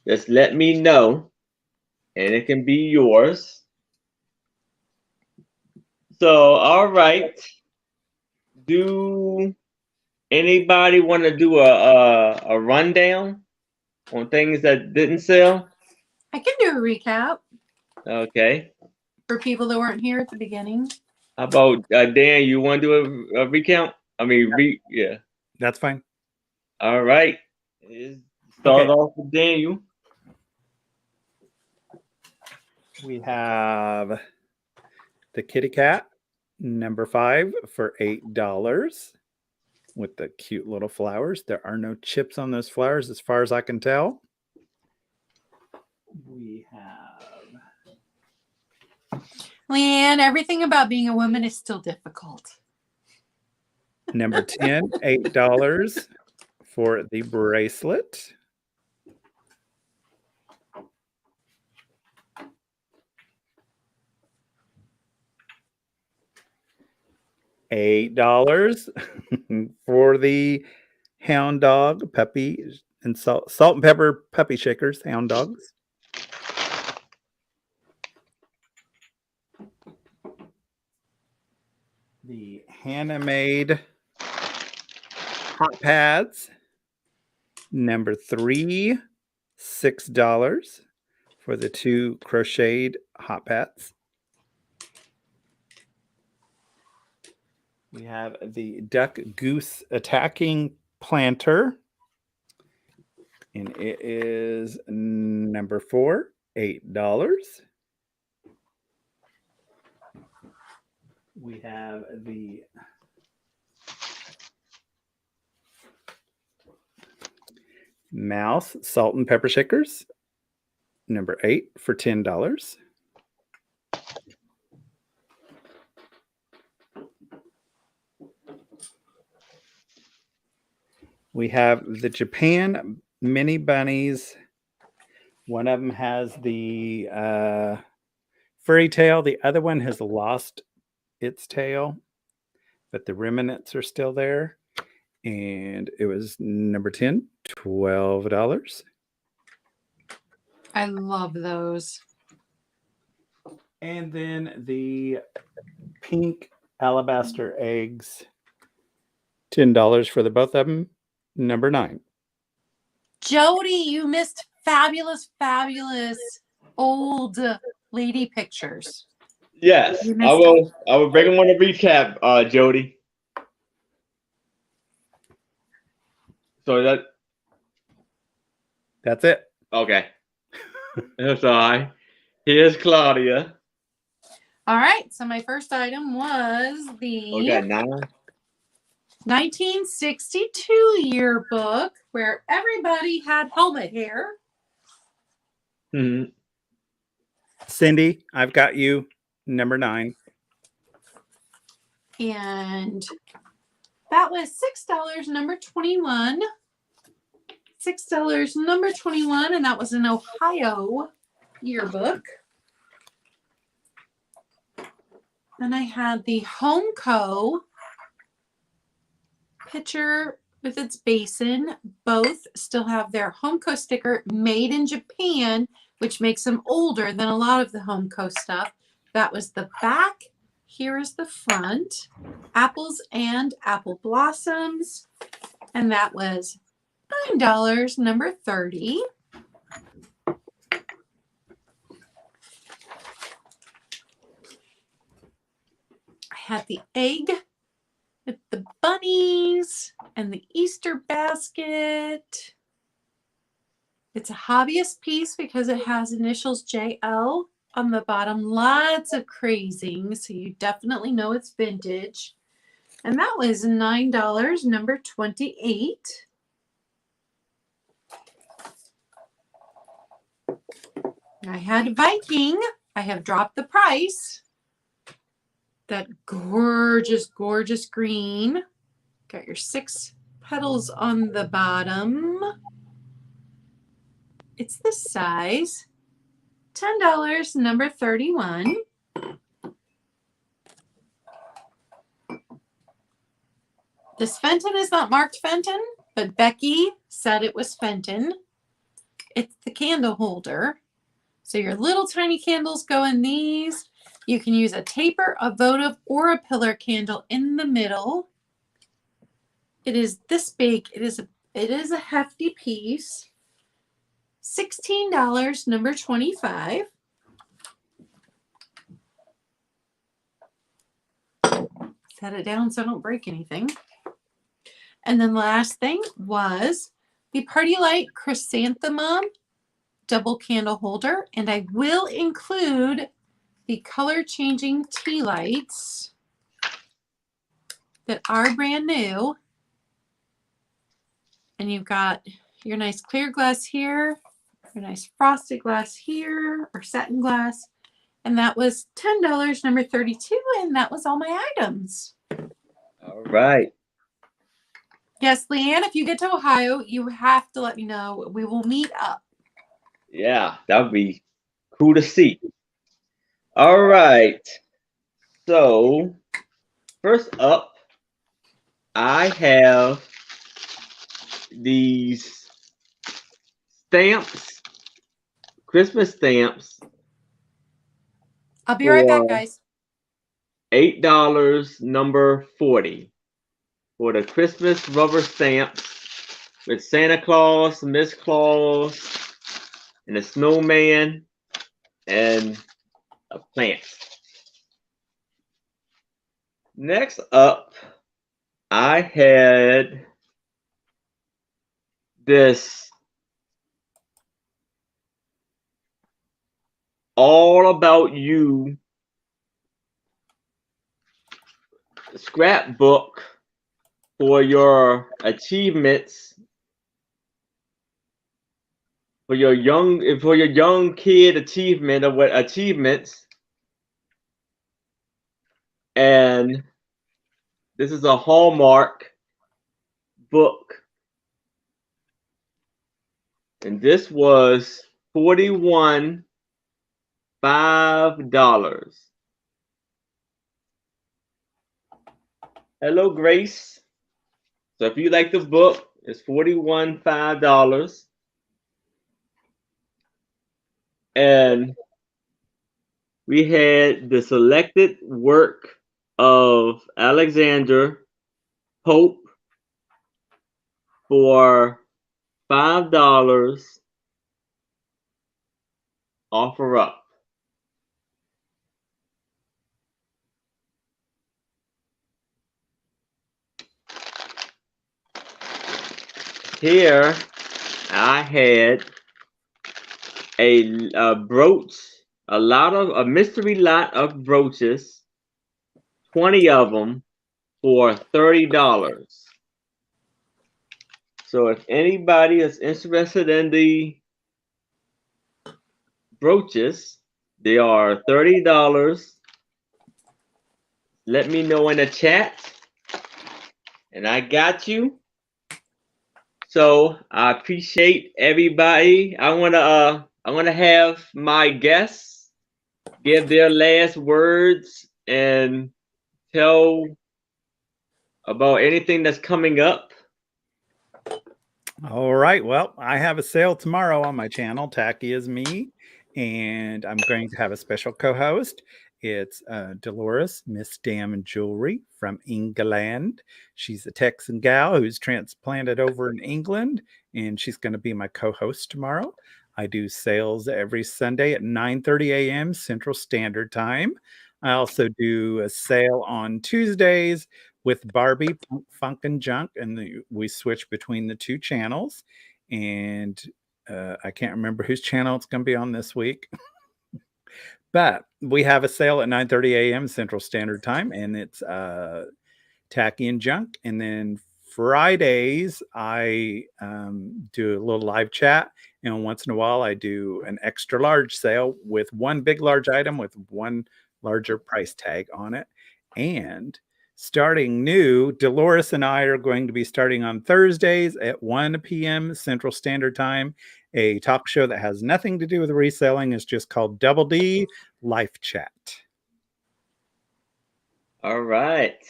just let me know. And it can be yours. So, all right. Do anybody want to do a rundown on things that didn't sell? I can do a recap Okay. for people that weren't here at the beginning. How about Dan? You want to do a recount? I mean, yeah. That's fine. All right. Start off with Daniel. We have the kitty cat, number 5, for $8 with the cute little flowers. There are no chips on those flowers as far as I can tell. We have Leanne, everything about being a woman is still difficult. number 10, $8 for the bracelet. $8 for the hound dog puppy and salt and pepper puppy shakers, hound dogs. The Hannah-made hot pads, number 3, $6 for the 2 crocheted hot pads. We have the duck goose attacking planter, and it is number 4, $8. We have the mouse salt and pepper shakers, number 8, for $10. We have the Japan mini bunnies. One of them has the furry tail. The other one has lost its tail, but the remnants are still there. And it was number 10, $12. I love those. And then the pink alabaster eggs, $10 for the both of them. Number 9. Jody, you missed fabulous, fabulous old lady pictures. Yes, You I missed them. will. I will bring them on a recap, Jody. So That's it. okay. That's all right. Here's Claudia. All right. So my first item was the Okay, 1962 yearbook where everybody had helmet hair. Mhm. Cindy, I've got you. Number 9. And that was $6, number 21. $6, number 21. And that was an Ohio yearbook. Then I had the Homeco pitcher with its basin. Both still have their Homeco sticker, made in Japan, which makes them older than a lot of the Homeco stuff. That was the back. Here is the front. Apples and apple blossoms. And that was $9, number 30. I had the egg with the bunnies and the Easter basket. It's a hobbyist piece because it has initials JL on the bottom. Lots of crazing, so you definitely know it's vintage. And that was $9, number 28. I had Viking. I have dropped the price. That gorgeous, gorgeous green. Got your 6 petals on the bottom. It's this size. $10, number 31. This Fenton is not marked Fenton, but Becky said it was Fenton. It's the candle holder. So your little tiny candles go in these. You can use a taper, a votive, or a pillar candle in the middle. It is this big. It is a hefty piece. $16, number 25. Set it down so I don't break anything. And then the last thing was the Party Light Chrysanthemum double candle holder. And I will include the color changing tea lights that are brand new. And you've got your nice clear glass here, your nice frosted glass here, or satin glass. And that was $10, number 32. And that was all my items. All right. Yes, Leanne, if you get to Ohio, you have to let me know. We will meet up. Yeah, that would be cool to see. All right. So, first up, I have these stamps, Christmas stamps, I'll be right back, for guys. $8, number 40, for the Christmas rubber stamps with Santa Claus, Miss Claus, and a snowman, and a plant. Next up, I had this All About You scrapbook for your achievements, for your young kid achievement of what achievements. And this is a Hallmark book. And this was $41.05. Hello, Grace. So if you like the book, it's $41.05. And we had the selected work of Alexander Pope for $5. Offer up. Here I had a brooch, a mystery lot of brooches, 20 of them for $30. So if anybody is interested in the brooches, they are $30. Let me know in the chat, and I got you. So I appreciate everybody. I wanna have my guests give their last words and tell about anything that's coming up. All right. Well, I have a sale tomorrow on my channel, Tackyisme, and I'm going to have a special co-host. It's Dolores, Miss Dam Jewelry from England. She's a Texan gal who's transplanted over in England, and she's going to be my co-host tomorrow. I do sales every Sunday at 9:30 a.m. Central Standard Time. I also do a sale on Tuesdays with Barbie Funk and Junk, and we switch between the two channels. And I can't remember whose channel it's going to be on this week. But we have a sale at 9:30 a.m. Central Standard Time, and it's Tacky and Junk. And then Fridays, I do a little live chat. And once in a while, I do an extra large sale with one big large item with one larger price tag on it. And starting new, Dolores and I are going to be starting on Thursdays at 1 p.m. Central Standard Time, a talk show that has nothing to do with reselling. It's just called Double D Life Chat. All right.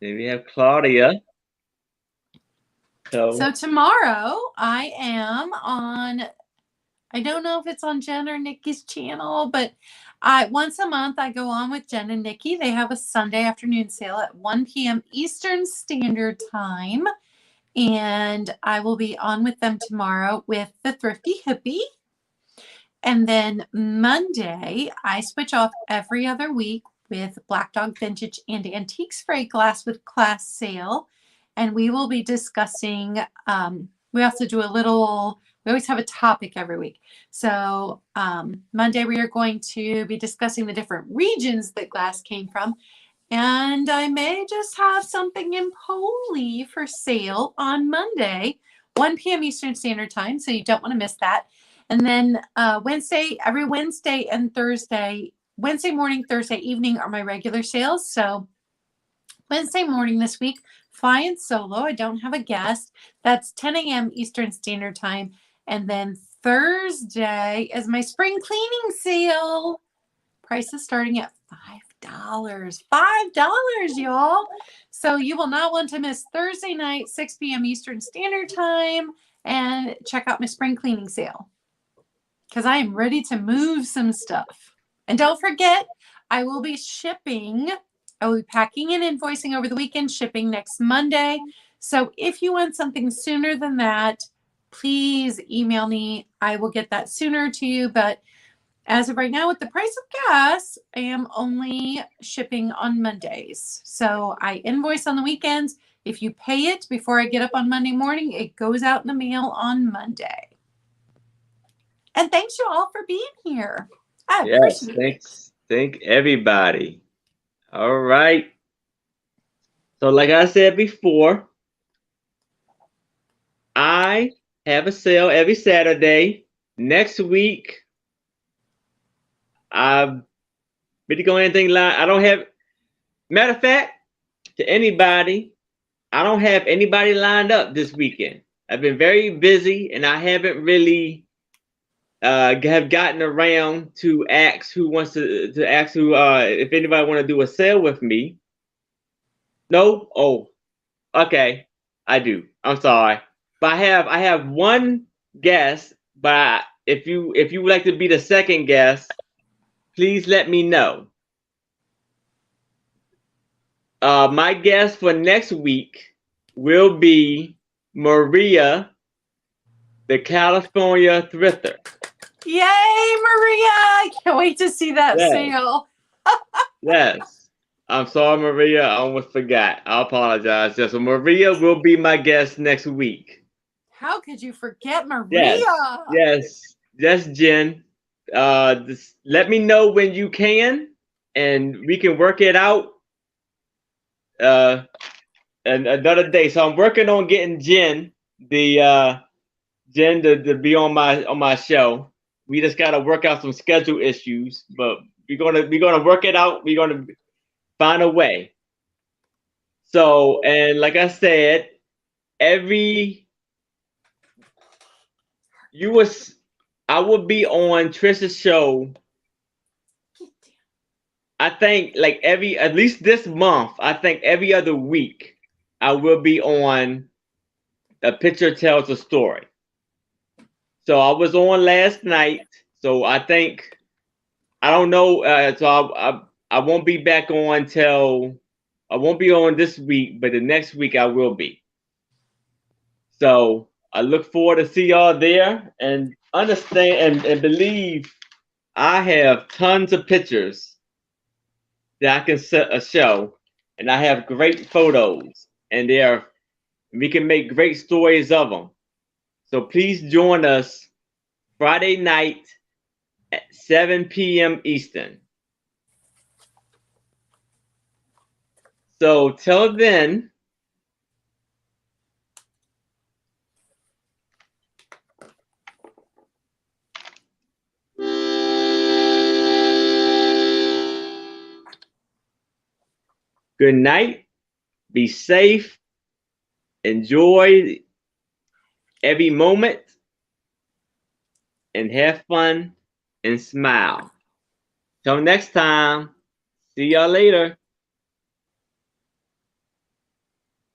Then we have Claudia. So tomorrow I am on, I don't know if it's on Jen or Nikki's channel, but once a month I go on with Jen and Nikki. They have a Sunday afternoon sale at 1 p.m. Eastern Standard Time. And I will be on with them tomorrow with the Thrifty Hippie. And then Monday, I switch off every other week with Black Dog Vintage and Antiques Fray Glass with Class Sale. And we will be discussing, we also do a little, we always have a topic every week. So Monday, we are going to be discussing the different regions that glass came from. And I may just have something in Poli for sale on Monday, 1 p.m. Eastern Standard Time. So you don't want to miss that. And then every Wednesday and Thursday, Wednesday morning, Thursday evening are my regular sales. So Wednesday morning this week, fly and solo. I don't have a guest. That's 10 a.m. Eastern Standard Time. And then Thursday is my spring cleaning sale. Price is starting at $5, y'all. So you will not want to miss Thursday night, 6 p.m. Eastern Standard Time, and check out my spring cleaning sale because I am ready to move some stuff. And don't forget, I will be shipping. I will be packing and invoicing over the weekend, shipping next Monday. So if you want something sooner than that, please email me. I will get that sooner to you. But as of right now, with the price of gas, I am only shipping on Mondays. So I invoice on the weekends. If you pay it before I get up on Monday morning, it goes out in the mail on Monday. And thanks you all for being here. Yes, thanks. Thank everybody. All right. So like I said before, I have a sale every Saturday. Next week, I'm really going anything live. I don't have, matter of fact, to anybody, I don't have anybody lined up this weekend. I've been very busy and I haven't really have gotten around to ask who wants to ask who if anybody want to do a sale with me. No? Oh, okay. I do. I'm sorry. But I have one guest, but if you would like to be the second guest, please let me know. My guest for next week will be Maria, the California Thrifter. Yay, Maria! I can't wait to see that Yes. sale. Yes. I'm sorry, Maria. I almost forgot. I apologize. Yes, so Maria will be my guest next week. How could you forget Maria? Yes, Jen. Just let me know when you can, and we can work it out. And another day. So I'm working on getting Jen, Jen to be on my show. We just gotta work out some schedule issues, but we're gonna work it out. We're gonna find a way. So, and like I said, I will be on Trisha's show. I think like at least this month, I think every other week I will be on A Picture Tells a Story. So I was on last night. So I think I don't know. So I won't be back on till I won't be on this week, but the next week I will be. So I look forward to see y'all there and understand and believe I have tons of pictures that I can set a show, and I have great photos, and we can make great stories of them. So please join us Friday night at 7 p.m. Eastern. So till then, good night, be safe, enjoy every moment, and have fun and smile. Till next time, see y'all later.